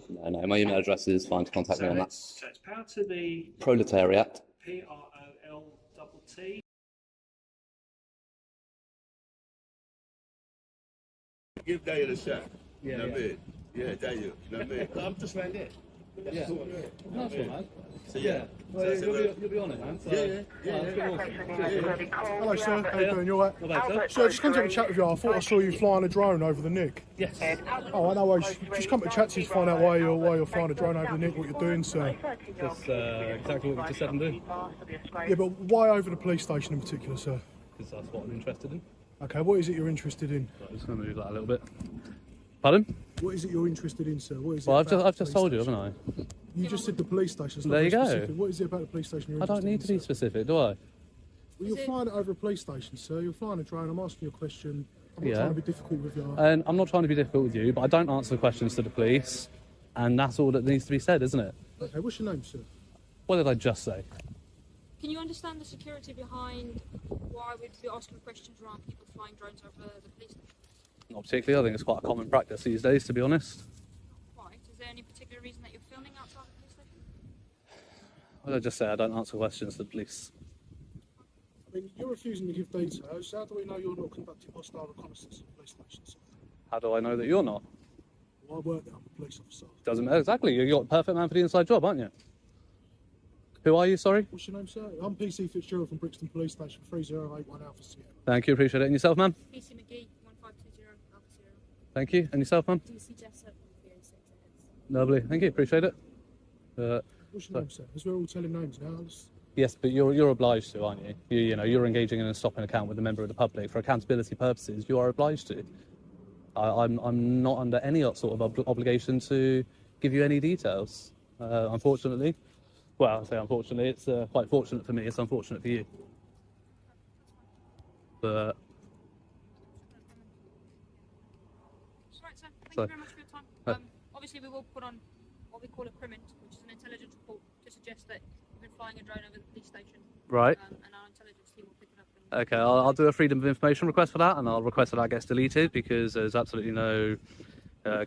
No, my email address is fine to contact me on that. So it's power to the Proletariat. PROLTT. Give Daniel a shot. You know what I mean? Yeah, Daniel. You know what I mean? I'm just right there. Yeah. Nice one, man. So yeah. Well, you'll be on it, man. So, Hello, sir. How you doing? You all right? Sir, just come to have a chat with you. I thought I saw you flying a drone over the Nick. Yes. Oh, I know. I just come to chat to you to find out why you're flying a drone over the Nick. What you're doing, sir? That's exactly what you just said and do. Yeah, but why over the police station in particular, sir? Because that's what I'm interested in. Okay, what is it you're interested in? I'm just going to move that a little bit. Pardon? What is it you're interested in, sir? What is it? Well, about I've the just police told you, station? haven't I? You just said the police station. There you go. Specific. What is it about the police station you're I interested don't need to be specific, do I? Well, you're flying it over a police station, sir. You're flying a drone. I'm asking you a question. I'm not Yeah. trying to be difficult with you. And I'm not trying to be difficult with you, but I don't answer the questions to the police, and that's all that needs to be said, isn't it? Okay, what's your name, sir? What did I just say? Can you understand the security behind why we'd be asking questions around people flying drones over the police station? Not particularly. I think it's quite a common practice these days, to be honest. Right. Is there any particular reason that you're filming outside the police station? What did I just say? I don't answer questions to the police. I mean, you're refusing to give details. How do we know you're not conducting hostile reconnaissance at the police station, sir? How do I know that you're not? Well, I work there. I'm a police officer. Doesn't matter. Exactly. You're a perfect man for the inside job, aren't you? Who are you, sorry? What's your name, sir? I'm PC Fitzgerald from Brixton Police Station, 3081 Alpha Sierra. Thank you. Appreciate it. And yourself, ma'am? PC McGee, 1520 Alpha Sierra. Thank you. And yourself, ma'am? DC Jessup, 306. Lovely. Thank you. Appreciate it. What's your name, sir? As we're all telling names now. Yes, but you're obliged to, aren't you? You know, you're engaging in a stopping account with a member of the public. For accountability purposes, you are obliged to. I'm not under any sort of obligation to give you any details, unfortunately. Well, I say unfortunately, it's quite fortunate for me, it's unfortunate for you. But... Right, sir. Thank you very much for your time. Obviously, we will put on what we call a CRIMINT, which is an intelligence report to suggest that you've been flying a drone over the police station. Right. And our intelligence team will pick it up. Okay, I'll do a freedom of information request for that, and I'll request that that gets deleted because there's absolutely no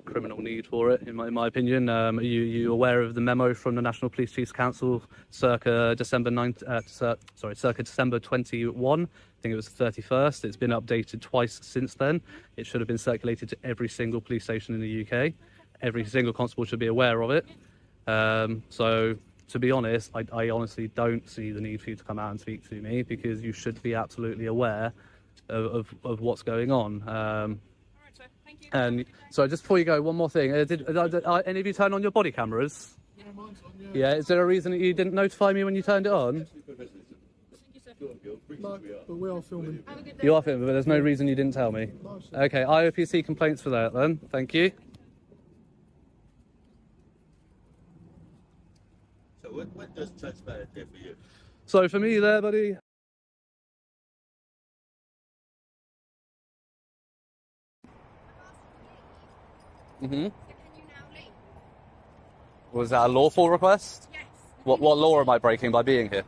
criminal need for it, in my opinion. Are you aware of the memo from the National Police Chiefs Council circa December 21? I think it was the 31st. It's been updated twice since then. It should have been circulated to every single police station in the UK. Every single constable should be aware of it. So, to be honest, I honestly don't see the need for you to come out and speak to me because you should be absolutely aware of what's going on. And so just before you go, one more thing. Did any of you turn on your body cameras? Yeah, mine's on, Yeah, is there a reason that you didn't notify me when you turned it on? No, but we are filming. You are filming, but there's no reason you didn't tell me. Okay, IOPC complaints for that then. Thank you. So what does trespass do for you? So for me there, buddy... Was that a lawful request? Yes. What law am I breaking by being here?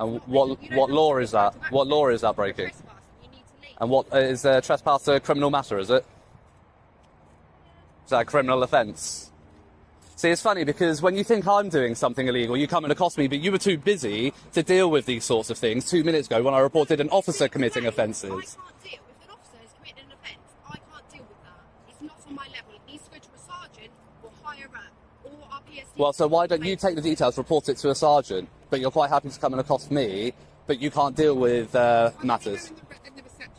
And what law is that? What law is that breaking? And what is trespass a criminal matter? Is it? Is that a criminal offence? See, it's funny because when you think I'm doing something illegal, you come and accost me, but you were too busy to deal with these sorts of things 2 minutes ago when I reported an officer committing offences. I can't deal. If an officer has committed an offence, I can't deal with that. It's not on my level. It needs to go to a sergeant or higher up or our PSD. Well, so why don't you take the details, report it to a sergeant, but you're quite happy to come and accost me, but you can't deal with matters? In the reception.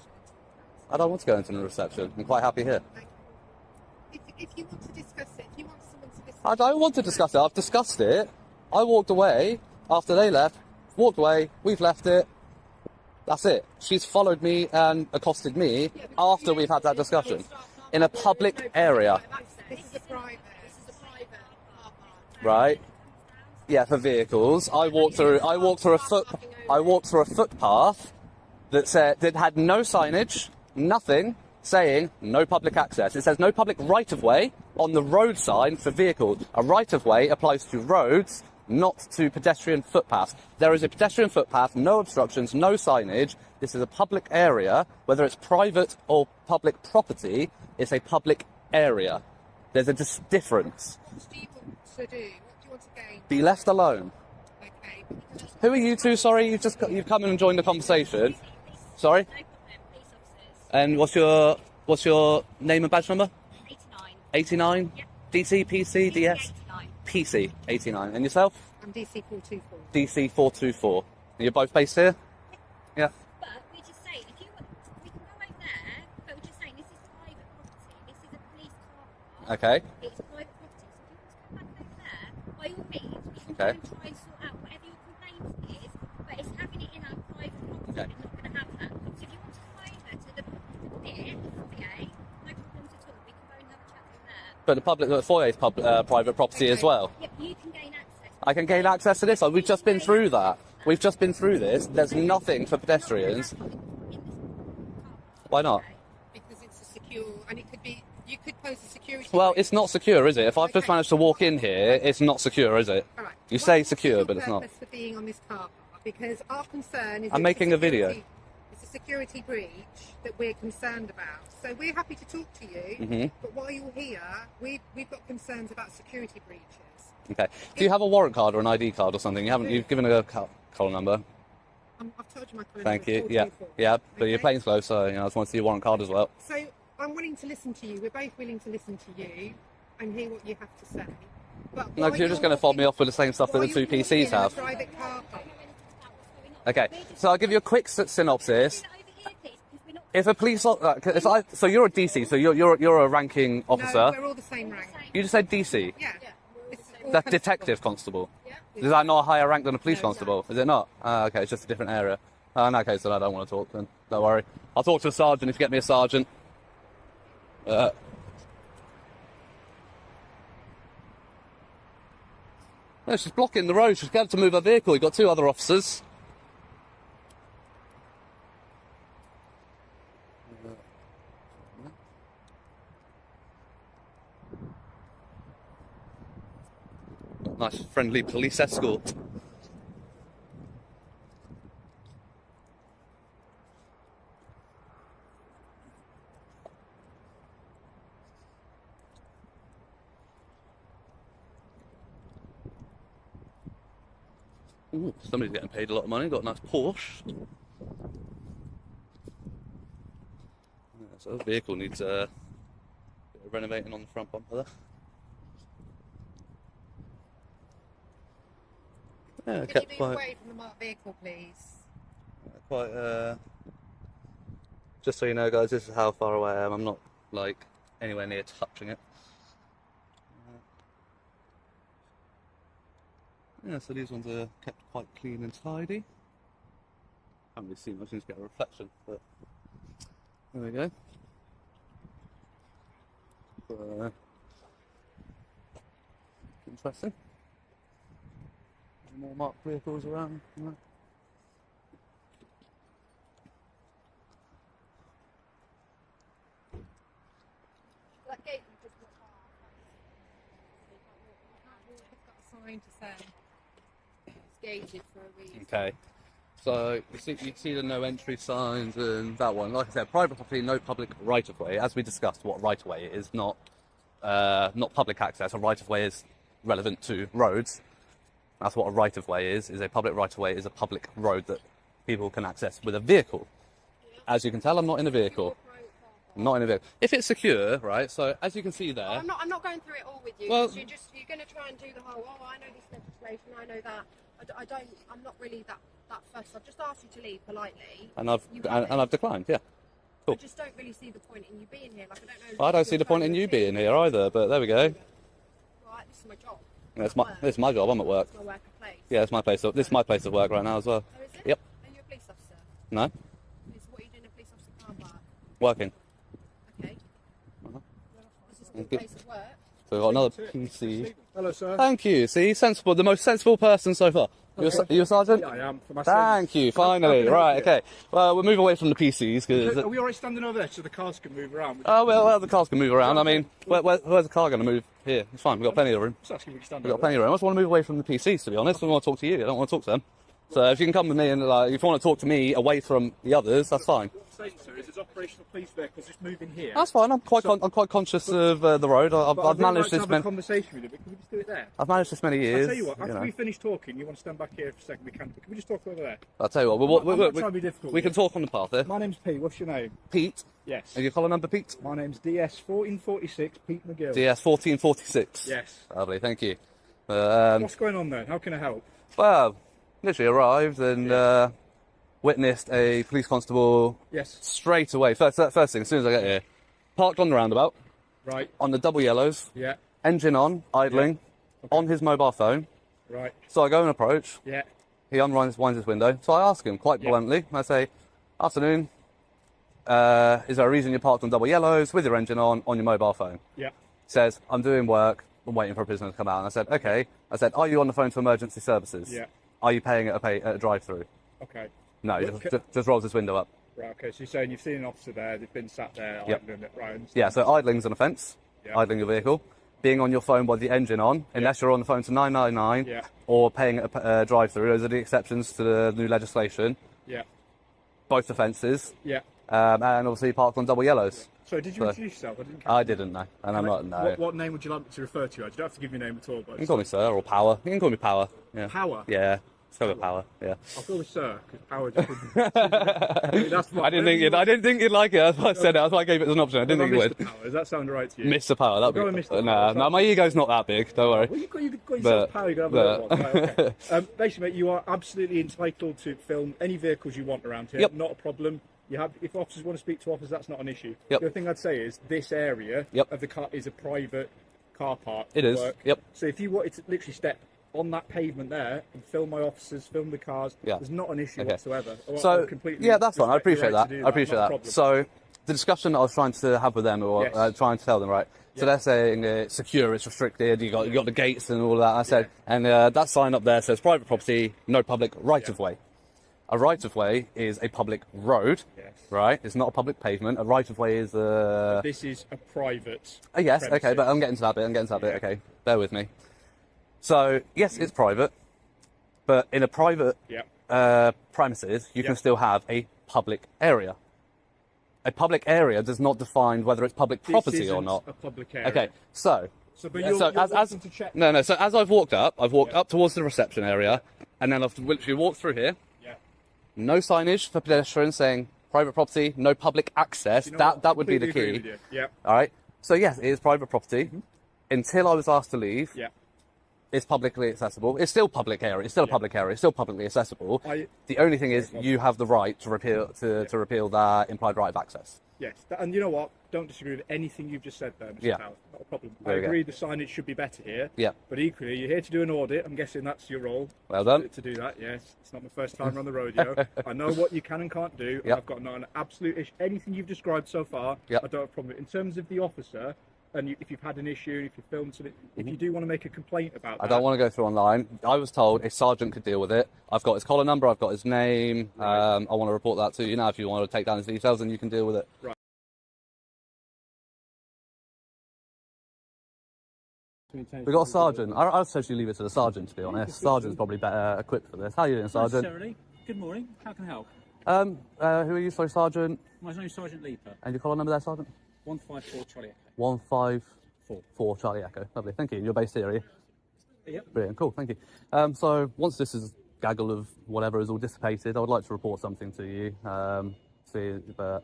I don't want to go into the reception. I'm quite happy here. If you want to discuss it, if you want someone to discuss I don't want to discuss it. I've discussed it. I walked away after they left. Walked away. We've left it. That's it. She's followed me and accosted me after we've had that discussion in a public area. This is a private car park. Right? Yeah, for vehicles. I walked through a footpath that had no signage, nothing, saying no public access. It says no public right-of-way on the road sign for vehicles. A right-of-way applies to roads, not to pedestrian footpaths. There is a pedestrian footpath, no obstructions, no signage. This is a public area. Whether it's private or public property, it's a public area. There's a difference. What do you want to do? What do you want to gain? Be left alone. Okay. Who are you two? Sorry, you've come in and joined the conversation. Sorry? And what's your name and badge number? 89. Yep. DC, PC, DS? 89. PC, 89. And yourself? I'm DC 424. DC 424. And you're both based here? Yeah. But we're just saying, if you want, we can go over there, but we're just saying this is private property. This is a police car park. Okay. It's private property. So if you want to come back over there, by all means, we can Okay. go and try and sort out whatever your complaint is, but it's having it in our private property. Okay. We're not going to have that. So if you want to come over to the bit, okay, no problems at all. We can go and have a chat over there. But the foyer is private property as well. Yep, you can gain access. I can gain access to this. We've just been through that. We've just been through this. There's nothing for pedestrians. Why not? Because it's a secure, and it could be, you could pose a security. Well, it's not secure, is it? If I've just managed to walk in here, it's not secure, is it? All right. You say secure, but it's not. What's your purpose for being on this car park? Because our concern is I'm making a video. It's a security breach that we're concerned about. So we're happy to talk to you, Mhm. but while you're here, we've got concerns about security breaches. Okay. Do you have a warrant card or an ID card or something? You've given a call number. I've told you my call Thank number, you. Yeah. 424. Yeah. But your Okay? plane's closed, so I just want to see your warrant card as well. So I'm willing to listen to you. We're both willing to listen to you and hear what you have to say. But No, because you're just going to fob me off with the same stuff that the two PCs have. Private car park. Okay. So I'll give you a quick synopsis. If a police, so you're a DC, so you're a ranking officer. No, we're all the same rank. You just said DC. Yeah. That's detective constable. Is that not a higher rank than a police constable? Is it not? Okay, it's just a different area. In that case, then I don't want to talk. Then don't worry. I'll talk to a sergeant if you get me a sergeant. No, she's blocking the road. She's scared to move her vehicle. You've got two other officers. Nice friendly police escort. Ooh, somebody's getting paid a lot of money, got a nice Porsche. Yeah, so the vehicle needs a bit of renovating on the front bumper there. Yeah, Can you move away from the marked vehicle, please? Just so you know, guys, this is how far away I am. I'm not, like, anywhere near touching it. Yeah, so these ones are kept quite clean and tidy. Haven't really seen much, need to get a reflection, but there we go. Interesting. More marked vehicles around. You That gate you just walked past, it's got a sign to say it's gated for a reason. Okay. So you see the no entry signs and that one. Like I said, private property, no public right of way. As we discussed, what right of way is not public access. A right of way is relevant to roads. That's what a right of way is a public right of way is a public road that people can access with a vehicle. As you can tell, I'm not in a vehicle. I'm not in a vehicle. If it's secure, right? So as you can see there. I'm not going through it all with you. Well, you're going to try and do the whole. Oh, I know this legislation. I know that. I'm not really that fussed. I've just asked you to leave politely. And I've declined. Yeah. Cool. I just don't really see the point in you being here. Like I don't know. Well, I don't see the point in you being here either. But there we go. Right, this is my job. It's my job. I'm at work. It's my work place. Yeah, it's my place. This is my place of work right now as well. Oh, is it? Yep. Are you a police officer? No. What are you doing in a police officer car park? Working. Okay. This is a good place of work. So we've got another PC. Hello, sir. Thank you. See, sensible. The most sensible person so far. Are you a sergeant? Yeah, I am. For my Thank you. Finally. Right. Okay. Well, we'll move away from the PCs because. Are we alright standing over there so the cars can move around? Oh well, the cars can move around. I mean, where's the car going to move? Here. It's fine. We've got plenty of room. Just asking if we can stand We've got plenty of room. I just want to move away from the PCs, to be honest. I want to talk to you. I don't want to talk to them. So if you can come with me and if you want to talk to me away from the others, that's fine. What I'm saying, sir, is there's operational police vehicles just moving here. That's fine. I'm quite conscious of the road. I've managed this many. Conversation with you, but can we just do it there? I've managed this many years. I'll tell you what. After we finish talking, you want to stand back here for a second. Can we just talk over there? I'll tell you what. We can talk on the path here. My name's Pete. What's your name? Pete. Yes. And your collar number, Pete? My name's DS1446. Pete McGill. DS1446. Yes. Lovely. Thank you. What's going on then? How can I help? Well, literally arrived and witnessed a police constable. Yes. Straight away. First thing, as soon as I get here, parked on the roundabout. Right. On the double yellows. Yeah. Engine on, idling, on his mobile phone. Right. So I go and approach. Yeah. He winds his window. So I ask him quite bluntly. I say, "Afternoon. Is there a reason you're parked on double yellows with your engine on your mobile phone?" Yeah. He says, "I'm doing work. I'm waiting for a prisoner to come out." And I said, "Okay." I said, "Are you on the phone to emergency services?" Yeah. Are you paying at a drive-through? Okay. No, he just rolls his window up. Right, okay, so you're saying you've seen an officer there, they've been sat there, Yep. idling it, right? Yeah, so idling's an offence, idling your vehicle. Being on your phone with the engine on, unless you're on the phone to 999, or paying at a drive-through, those are the exceptions to the new legislation. Yeah. Both offences. Yeah. And obviously parked on double yellows. So did you introduce yourself? I didn't know, and I'm not, no. What name would you like me to refer to you as? You don't have to give me a name at all, but... You can call me Sir, or Power. You can call me Power. Yeah. Power? Yeah. Let's go with Power, yeah. I'll go with Sir, because Power just wouldn't... I didn't think you'd like it, that's why I said it, that's why I gave it as an option. I didn't think you would. Mr. Power, does that sound right to you? Mr. Power, that'd I'll be... go with Mr. Nah, Power. my ego's not that big, don't worry. Well, you've got yourself Power, you can have a one. Right, okay. Basically, mate, you are absolutely entitled to film any vehicles you want around here. Yep. Not a problem. If officers want to speak to officers, that's not an issue. Yep. The other thing I'd say is this area of the car is a private car park. It is, yep. So if you wanted to literally step on that pavement there and film my officers, film the cars, there's not an issue whatsoever. So, yeah, that's fine. I appreciate that. I appreciate that. So, the discussion I was trying to have with them, or trying to tell them, right? So they're saying it's secure, it's restricted. You got the gates and all that. I said, and that sign up there says private property, no public right of way. A right of way is a public road, right? It's not a public pavement. A right of way is a. This is a private. Yes, okay, but I'm getting to that bit. Okay, bear with me. So yes, it's private, but in a private premises, you can still have a public area. A public area does not define whether it's public property or not. A public area. Okay, so. But you're wanting to check. No. So as I've walked up towards the reception area, and then I've literally walked through here. No signage for pedestrians saying private property, no public access. You know that would be the key. Yeah. All right. So yes, it is private property. Until I was asked to leave, it's publicly accessible. It's still public area. It's still a public area. It's still publicly accessible. The only thing is, you have the right to repeal that implied right of access. Yes, and you know what? Don't disagree with anything you've just said there, Mr. Powell. Not a problem. I There we go. agree the signage should be better here. Yeah. But equally, you're here to do an audit. I'm guessing that's your role. Well done. To do that, yes. It's not my first time on the rodeo. I know what you can and can't do. And I've got not an absolute issue. Anything you've described so far, I don't have a problem with. In terms of the officer, and if you've had an issue, if you've filmed something, if you do want to make a complaint about that... I don't want to go through online. I was told a sergeant could deal with it. I've got his collar number, I've got his name. I want to report that to you now. If you want to take down his details, then you can deal with it. Right. We've got a sergeant. I'd suggest you leave it to the sergeant, to be honest. Sergeant's probably better equipped for this. How are you doing, sergeant? Necessarily. Good morning. How can I help? Who are you? Sorry, Sergeant. My name's Sergeant Leaper. And your collar number there, Sergeant? 154 Charlie Echo. 154 Charlie Echo. Lovely, thank you. And you're based here, are you? Yep. Brilliant, cool, thank you. So once this is gaggle of whatever is all dissipated, I would like to report something to you. But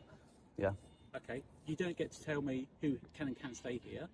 yeah. Okay. You don't get to tell me who can and can't stay here.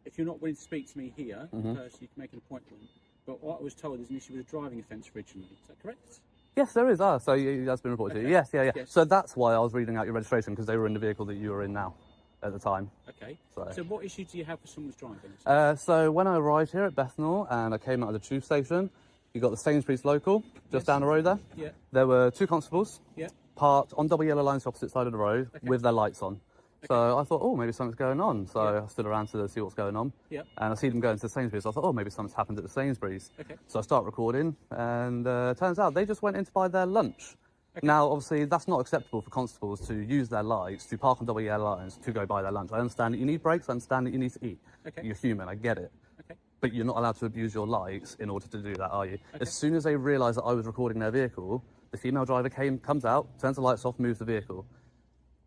If you're not willing to speak to me here, in person, you can make an appointment. But what I was told is an issue with a driving offence originally. Is that correct? Yes, there is. So that's been reported to you. Yes, yeah. So that's why I was reading out your registration, because they were in the vehicle that you were in now at the time. Okay. So what issue do you have with someone's driving? So when I arrived here at Bethnal and I came out of the tube station, you got the Sainsbury's local just down the road there. Yeah. There were two constables Yeah. parked on double yellow lines opposite side of the road with their lights on. So I thought, oh, maybe something's going on. So I stood around to see what's going on. Yeah. And I see them going to the Sainsbury's. So I thought, oh, maybe something's happened at the Sainsbury's. Okay. So I start recording, and turns out they just went in to buy their lunch. Now, obviously, that's not acceptable for constables to use their lights, to park on double yellow lines, to go buy their lunch. I understand that you need breaks. I understand that you need to eat. Okay. You're human. I get it. Okay. But you're not allowed to abuse your lights in order to do that, are you? As soon as they realised that I was recording their vehicle, the female driver comes out, turns the lights off, moves the vehicle.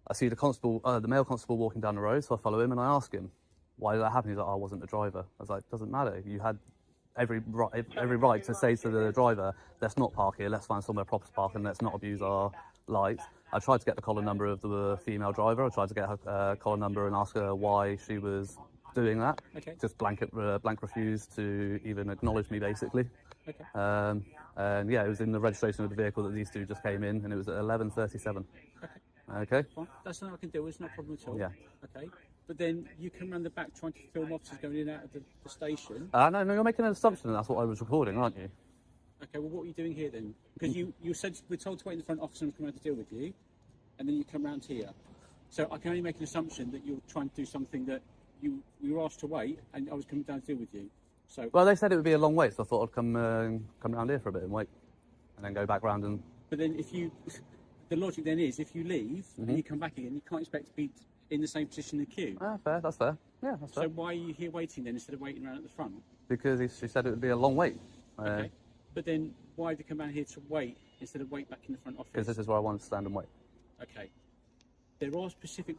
I see the male constable walking down the road, so I follow him and I ask him, why did that happen? He's like, oh, I wasn't the driver. I was like, doesn't matter. You had every right to say to the driver, let's not park here, let's find somewhere proper to park and let's not abuse our lights. I tried to get the collar number of the female driver. I tried to get her collar number and ask her why she was doing that. Okay. Just blank refused to even acknowledge me, basically. Okay. And yeah, it was in the registration of the vehicle that these two just came in, and it was at 11:37. Okay. Fine. That's something I can do. It's not a problem at all. Yeah. Okay. But then you come around the back trying to film officers going in and out of the station. No, you're making an assumption that that's what I was recording, aren't you? Okay, well, what are you doing here then? Because you said we're told to wait in the front, officer and come around to deal with you, and then you come round here. So I can only make an assumption that you're trying to do something that you were asked to wait, and I was coming down to deal with you. So. Well, they said it would be a long wait, so I thought I'd come round here for a bit and wait, and then go back round and. But then the logic then is if you leave and you come back again, you can't expect to be in the same position in the queue. Fair. That's fair. Yeah, that's fair. So why are you here waiting then instead of waiting around at the front? Because she said it would be a long wait. Okay. But then why have you come down here to wait instead of wait back in the front office? Because this is where I wanted to stand and wait. Okay. There are specific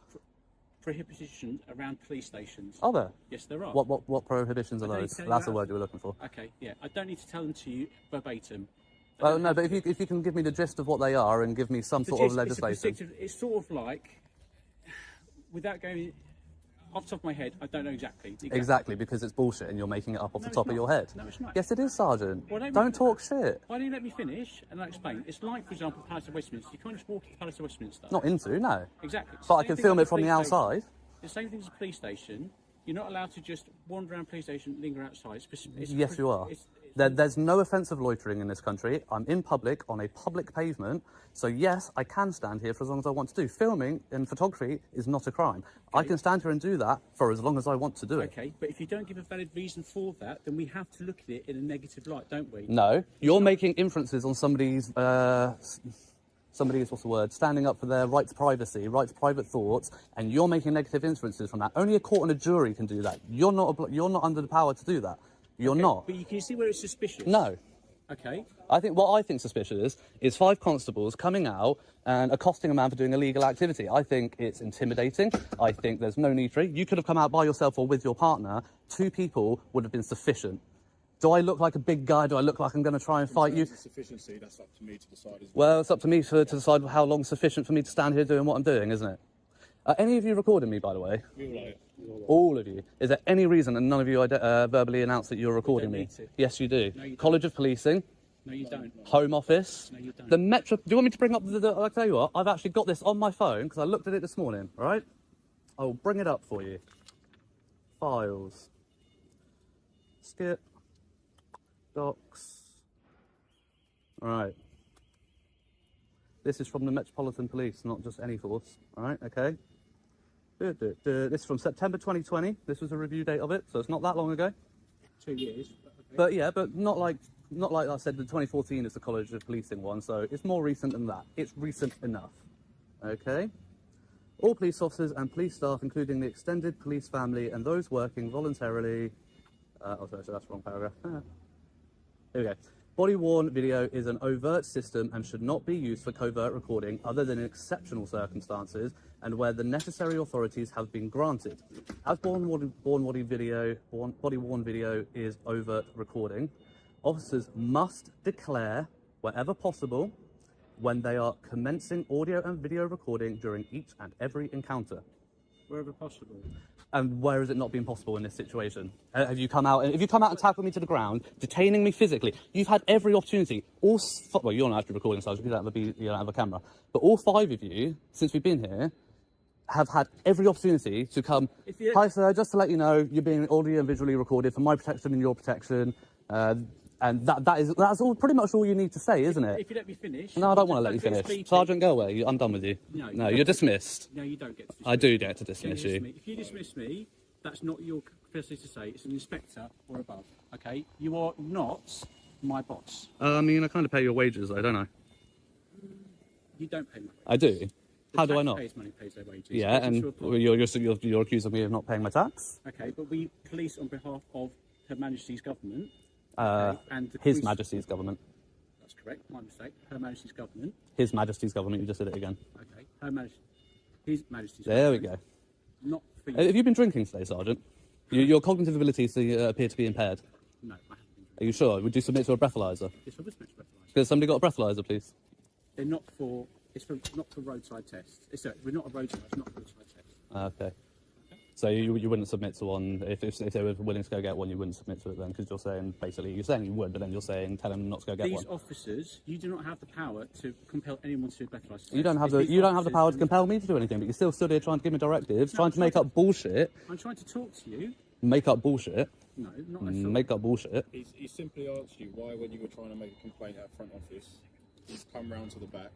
prohibitions around police stations. Are there? Yes, there are. What prohibitions are those? That's the word you were looking for. Okay, yeah. I don't need to tell them to you verbatim. Well, no, but if you can give me the gist of what they are and give me some sort of legislation. It's sort of like, without going off the top of my head, I don't know exactly. Exactly, because it's bullshit and you're making it up off the top of your head. No, it's not. Yes, it is, Sergeant. Well, don't talk shit. Why don't you let me finish and I'll explain? It's like, for example, Palace of Westminster. You can't just walk to the Palace of Westminster. Not into, no. Exactly. But I can film it from the outside. The same thing as a police station. You're not allowed to just wander around police station, linger outside. Yes, you are. There's no offensive loitering in this country. I'm in public, on a public pavement. So yes, I can stand here for as long as I want to do. Filming and photography is not a crime. Okay. I can stand here and do that for as long as I want to do it. Okay, but if you don't give a valid reason for that, then we have to look at it in a negative light, don't we? No, you're making inferences on somebody's, what's the word, standing up for their right to privacy, right to private thoughts, and you're making negative inferences from that. Only a court and a jury can do that. You're not under the power to do that. You're not. But you can see where it's suspicious. No. Okay. What I think suspicious is 5 constables coming out and accosting a man for doing illegal activity. I think it's intimidating. I think there's no need for it. You could have come out by yourself or with your partner. 2 people would have been sufficient. Do I look like a big guy? Do I look like I'm going to try and fight you? Sufficiency, that's up to me to decide as well. Well, it's up to me to decide how long is sufficient for me to stand here doing what I'm doing, isn't it? Any of you recording me, by the way? All of you. Is there any reason that none of you verbally announced that you're recording me? Yes, you do. No, you College of Policing. No, you don't. Home Office. No, you don't. The Metro. Do you want me to bring up I'll tell you what, I've actually got this on my phone because I looked at it this morning, all right? I will bring it up for you. Files. Skip. Docs. All right. This is from the Metropolitan Police, not just any force. All right, okay. This is from September 2020. This was a review date of it, so it's not that long ago. 2 years. Okay. But yeah, but not like I said, the 2014 is the College of Policing one, so it's more recent than that. It's recent enough. Okay. All police officers and police staff, including the extended police family and those working voluntarily. Sorry, so that's the wrong paragraph. Here we go. Body-worn video is an overt system and should not be used for covert recording other than in exceptional circumstances and where the necessary authorities have been granted. As body-worn video is overt recording, officers must declare, wherever possible, when they are commencing audio and video recording during each and every encounter. Wherever possible. And where has it not been possible in this situation? Have you come out and tackled me to the ground, detaining me physically? You've had every opportunity. Well, you're not actually recording, so you don't have a camera. But all 5 of you, since we've been here, have had every opportunity to come. Hi, sir. Just to let you know, you're being audio and visually recorded for my protection and your protection. And that's all pretty much all you need to say, isn't it? If you let me finish. No, I don't want to let you finish. Sergeant, go away. I'm done with you. No, you're dismissed. No, you don't get to dismiss. I do get to dismiss you. If you dismiss me, that's not your capacity to say. It's an inspector or above. Okay? You are not my boss. I mean, I kind of pay your wages, though, don't I? You don't pay my wages. I do. How do I not? Taxpayers' money pays their wages. Yeah, and you're accusing me of not paying my tax? Okay, but we police on behalf of Her Majesty's government. And His Majesty's government. That's correct, my mistake. Her Majesty's government. His Majesty's government, you just did it again. Okay, Her Majesty. His Majesty's there government. We go. Not for you. Have you been drinking today, Sergeant? Your cognitive abilities appear to be impaired. No, I haven't been drinking. Are you sure? Would you submit to a breathalyzer? Yes, I would submit to a breathalyzer. Has somebody got a breathalyzer, please? They're not for... not for roadside tests. We're not a roadside, it's not a roadside test. Okay. So you wouldn't submit to one, if they were willing to go get one, you wouldn't submit to it then, because you're saying you would, but then you're saying tell them not to go get one. These officers, you do not have the power to compel anyone to do a breathalyzer test. You don't have the power to compel me to do anything, but you're still stood here trying to give me directives, trying to make up bullshit. I'm trying to talk to you. Make up bullshit. No, not at all. Make up bullshit. He simply asked you why, when you were trying to make a complaint at front office, he's come round to the back.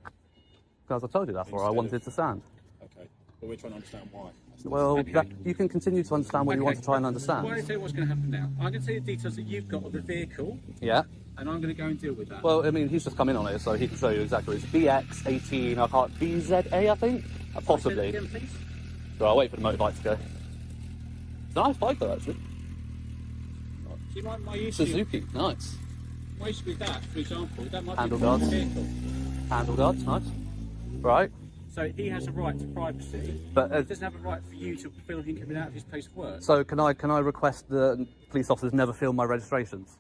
Because I told you that's where I wanted to stand. Okay, but we're trying to understand why. Well, you can continue to understand what you want to try and understand. Well, I'll tell you what's going to happen now. I'm going to tell you the details that you've got of the vehicle. Yeah. And I'm going to go and deal with that. Well, I mean, he's just come in on it, so he can show you exactly. It's BX18, I can't... BZA, I think? Possibly. Again, please? So I'll wait for the motorbike to go. It's a nice bike, though, actually. See, my issue... Suzuki, nice. My issue with that, for example, that might Handle be a guards. vehicle. Handle guards, nice. Right. So he has a right to privacy, but he doesn't have a right for you to film him coming out of his place of work. So can I request that police officers never film my registrations?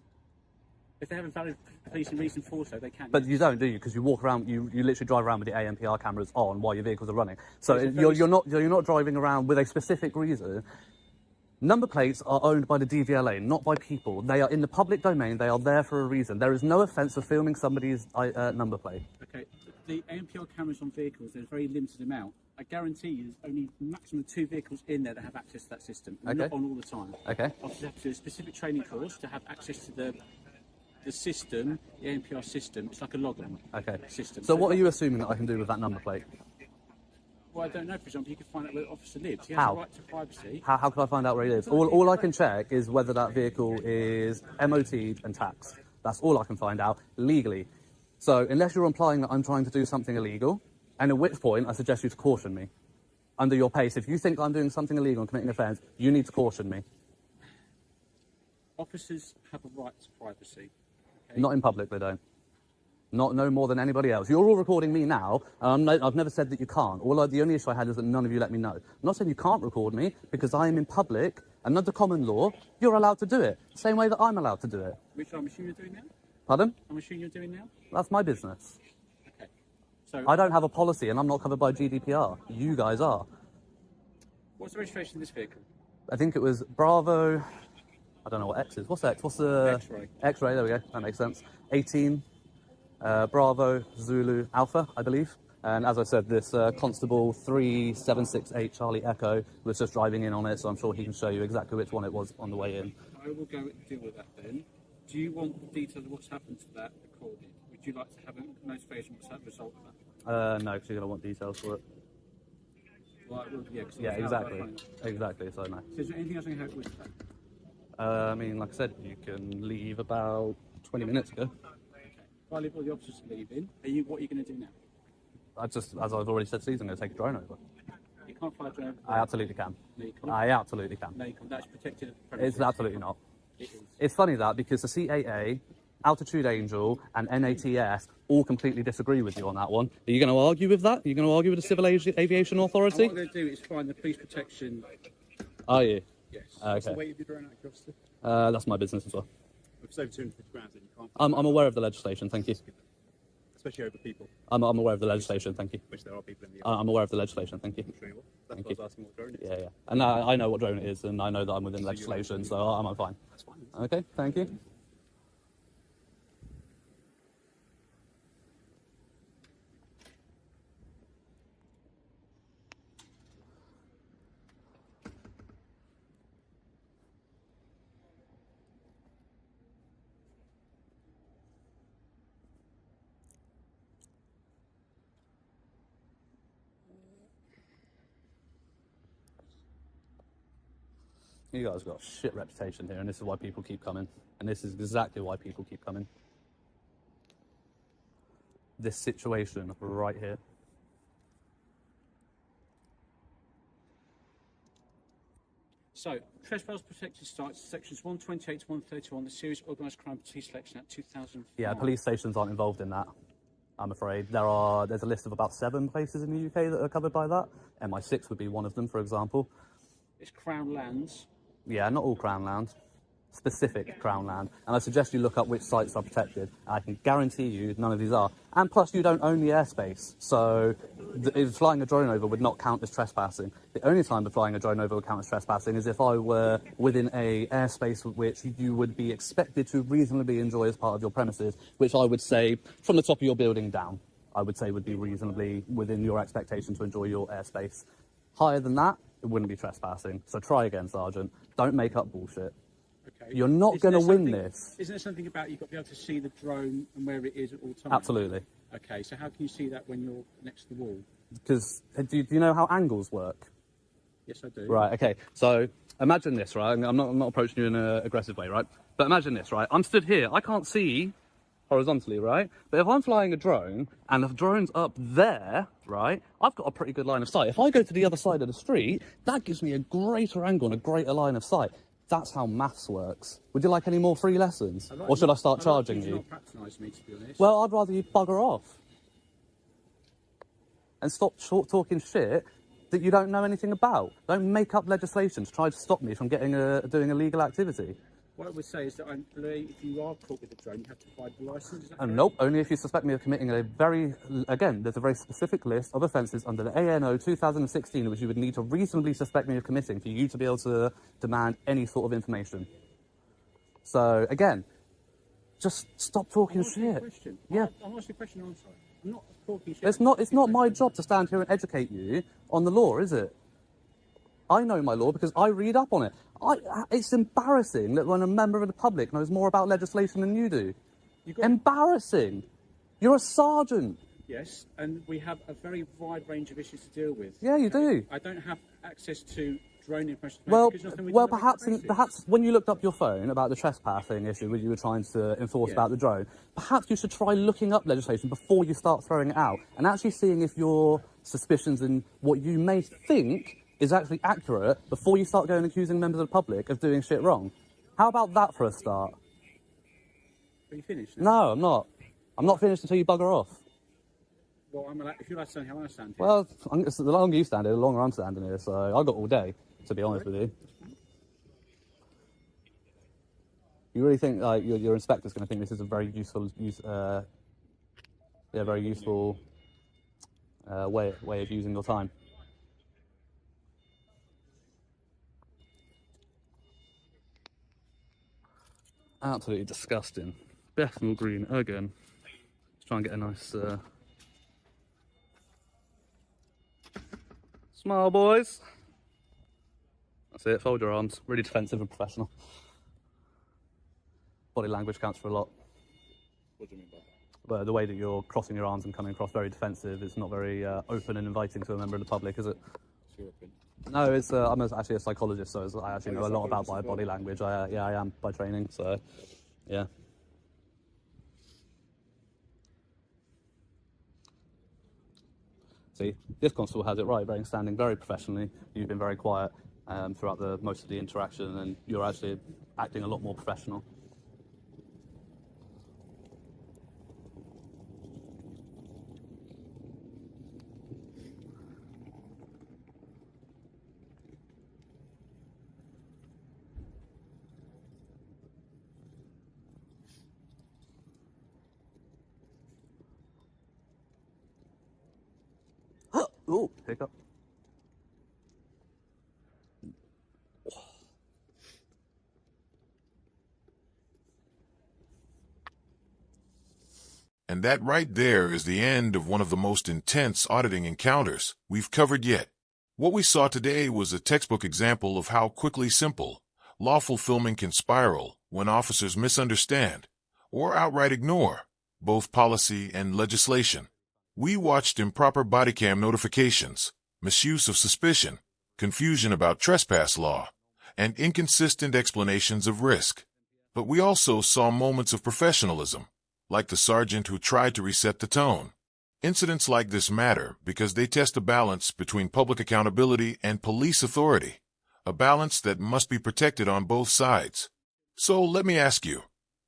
If they have a valid policing reason for so, they can. But you don't, do you? Because you walk around, you literally drive around with the ANPR cameras on while your vehicles are running. So you're not driving around with a specific reason. Number plates are owned by the DVLA, not by people. They are in the public domain. They are there for a reason. There is no offence for filming somebody's number plate. Okay, the ANPR cameras on vehicles, there's a very limited amount. I guarantee you there's only maximum 2 vehicles in there that have access to that system. Okay. Not on all the time. Okay. Officers have to do a specific training course to have access to the system, the ANPR system. It's like a login system. So what are you assuming that I can do with that number plate? Well, I don't know. For example, you can find out where the officer lives. He has a right to privacy. How can I find out where he lives? All I can check is whether that vehicle is MOT'd and taxed. That's all I can find out legally. So unless you're implying that I'm trying to do something illegal, and at which point I suggest you to caution me. Under your pace, if you think I'm doing something illegal and committing offence, you need to caution me. Officers have a right to privacy. Okay? Not in public, they don't. No more than anybody else. You're all recording me now, and I've never said that you can't. The only issue I had is that none of you let me know. I'm not saying you can't record me, because I am in public, and under common law, you're allowed to do it. The same way that I'm allowed to do it. Which I'm assuming you're doing now? Pardon? I'm assuming you're doing now? That's my business. Okay. So I don't have a policy, and I'm not covered by GDPR. You guys are. What's the registration of this vehicle? I think it was Bravo... I don't know what X is. What's X? What's the... X-ray. X-ray, there we go. That makes sense. 18... Bravo, Zulu, Alpha, I believe. And as I said, this Constable 3768 Charlie Echo was just driving in on it, so I'm sure he can show you exactly which one it was on the way in. I will go and deal with that then. Do you want the details of what's happened to that recorded? Would you like to have a notification what's the result of that? No, because you're going to want details for it. Well, yeah, exactly. Exactly, so no. So is there anything else I can help with that? I mean, like I said, you can leave about 20 minutes ago. If I leave all the officers leaving, what are you going to do now? As I've already said, Steve, I'm going to take a drone over. You can't fly a drone over. I absolutely can. No, you can't. I absolutely can. No, you can't. That's protected premises. It's absolutely not. It is. It's funny that, because the CAA Altitude Angel and NATS all completely disagree with you on that one. Are you going to argue with that? Are you going to argue with the Civil Aviation Authority? And what they're going to do is find the police protection. Are you? Yes. Okay. What's the weight of your drone out of curiosity? That's my business as well. If it's over 250 grams, then you can't. I'm aware of the legislation, thank you. Especially over people. I'm aware of the legislation, thank you. Which there are people in the I'm aware of the legislation, thank you. I'm sure you will. That's Thank why I you. was asking what drone it is. Yeah, yeah. And I know what drone it is, and I know that I'm within legislation, so I'm fine. That's fine. Okay, thank you. You guys got a shit reputation here, and this is why people keep coming. And this is exactly why people keep coming. This situation right here. So, trespass protected sites, sections 128 to 131, the Serious Organised Crime Police Selection Act 2005. Yeah, police stations aren't involved in that, I'm afraid. There's a list of about 7 places in the UK that are covered by that. MI6 would be one of them, for example. It's Crown Lands. Yeah, not all Crown land, specific Crown land. And I suggest you look up which sites are protected. I can guarantee you none of these are. And plus, you don't own the airspace. So flying a drone over would not count as trespassing. The only time the flying a drone over would count as trespassing is if I were within a airspace which you would be expected to reasonably enjoy as part of your premises, which I would say from the top of your building down, I would say would be reasonably within your expectation to enjoy your airspace. Higher than that, it wouldn't be trespassing. So try again, Sergeant. Don't make up bullshit. Okay. You're not going to win this. Isn't there something about you've got to be able to see the drone and where it is at all times? Absolutely. Okay, so how can you see that when you're next to the wall? Because do you know how angles work? Yes, I do. Right, okay. So imagine this, right? I'm not approaching you in an aggressive way, right? But imagine this, right? I'm stood here. I can't see horizontally, right? But if I'm flying a drone and the drone's up there, right, I've got a pretty good line of sight. If I go to the other side of the street, that gives me a greater angle and a greater line of sight. That's how maths works. Would you like any more free lessons? Or should I start charging you? Not patronise me, to be honest. Well, I'd rather you bugger off. And stop talking shit that you don't know anything about. Don't make up legislation to try to stop me from getting doing illegal activity. What I would say is that if you are caught with a drone, you have to provide the licence. Is that And correct? nope, only if you suspect me of committing there's a very specific list of offences under the ANO 2016 which you would need to reasonably suspect me of committing for you to be able to demand any sort of information. So, again, just stop talking shit. Yeah. I'm asking a question, I'm sorry. I'm not talking shit. It's not my job to stand here and educate you on the law, is it? I know my law because I read up on it. It's embarrassing that when a member of the public knows more about legislation than you do. Embarrassing. You're a sergeant. Yes, and we have a very wide range of issues to deal with. Yeah, you do. I don't have access to drone information. Well, because nothing we do on a regular basis. perhaps when you looked up your phone about the trespassing issue which you were trying to enforce about the drone, perhaps you should try looking up legislation before you start throwing it out and actually seeing if your suspicions and what you may think is actually accurate before you start going accusing members of the public of doing shit wrong. How about that for a start? Are you finished? No, I'm not. I'm not finished until you bugger off. Well, if you're allowed to stand here, I'm allowed to stand here. Well, the longer you stand here, the longer I'm standing here, so I've got all day, to be honest with you. You really think like your inspector's going to think this is a very useful way of using your time? Absolutely disgusting. Bethnal Green again. Let's try and get a nice smile, boys. That's it, fold your arms. Really defensive and professional. Body language counts for a lot. What do you mean by that? But the way that you're crossing your arms and coming across very defensive is not very open and inviting to a member of the public, is it? No, it's I'm actually a psychologist, so I actually know a lot about body language. I am by training, so yeah. See, this constable has it right, standing very professionally. You've been very quiet throughout most of the interaction, and you're actually acting a lot more professional. Ooh, hiccup. And that right there is the end of one of the most intense auditing encounters we've covered yet. What we saw today was a textbook example of how quickly simple, lawful filming can spiral when officers misunderstand or outright ignore both policy and legislation. We watched improper body cam notifications, misuse of suspicion, confusion about trespass law, and inconsistent explanations of risk. But we also saw moments of professionalism, like the sergeant who tried to reset the tone. Incidents like this matter because they test a balance between public accountability and police authority, a balance that must be protected on both sides. So let me ask you,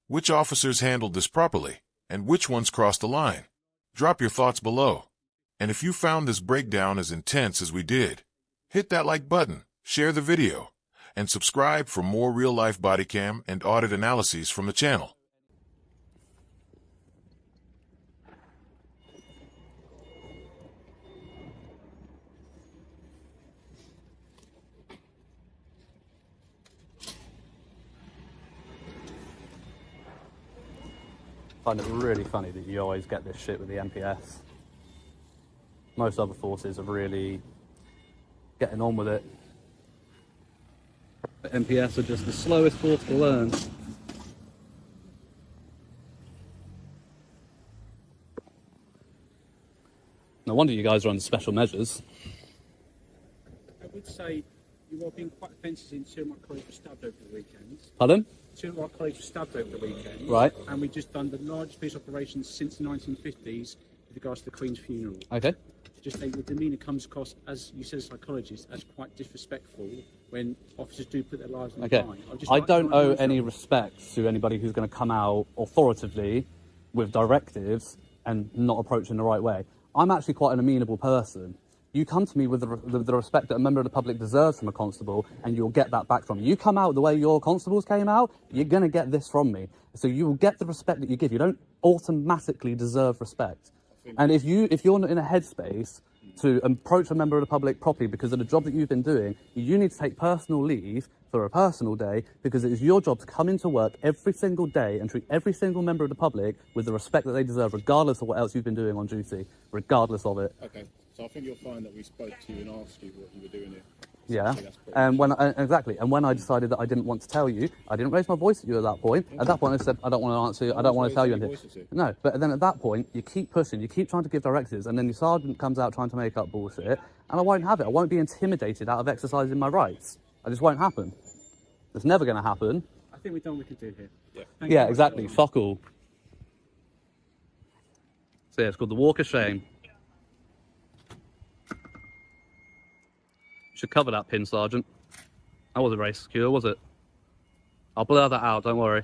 which officers handled this properly, and which ones crossed the line? Drop your thoughts below. And if you found this breakdown as intense as we did, hit that like button, share the video, and subscribe for more real-life body cam and audit analyses from the channel. I find it really funny that you always get this shit with the MPS. Most other forces are really getting on with it. The MPS are just the slowest force to learn. No wonder you guys are under special measures. I would say you are being quite offensive in two of my colleagues were stabbed over the weekend. Pardon? Two of our colleagues were stabbed over the weekend. Right. And we've just done the largest police operation since the 1950s with regards to the Queen's funeral. Okay. Just say the demeanour comes across, as you said, psychologist, as quite disrespectful when officers do put their lives on the line. I don't owe any respect to anybody who's going to come out authoritatively with directives and not approach in the right way. I'm actually quite an amenable person. You come to me with the respect that a member of the public deserves from a constable, and you'll get that back from me. You come out the way your constables came out, you're going to get this from me. So you will get the respect that you give. You don't automatically deserve respect. And if you're not in a headspace to approach a member of the public properly because of the job that you've been doing, you need to take personal leave for a personal day, because it is your job to come into work every single day and treat every single member of the public with the respect that they deserve, regardless of what else you've been doing on duty, regardless of it. Okay, so I think you'll find that we spoke to you and asked you what you were doing here. Yeah, and exactly. And when I decided that I didn't want to tell you, I didn't raise my voice at you at that point. At that point, I said, I don't want to answer you. I don't want to tell you anything. No, but then at that point, you keep pushing, you keep trying to give directives, and then your sergeant comes out trying to make up bullshit, and I won't have it. I won't be intimidated out of exercising my rights. It just won't happen. It's never going to happen. I think we've done what we can do here. Yeah, exactly. Fuck all. So yeah, it's called the Walk of Shame. Should cover that pin, Sergeant. That wasn't very secure, was it? I'll blur that out, don't worry.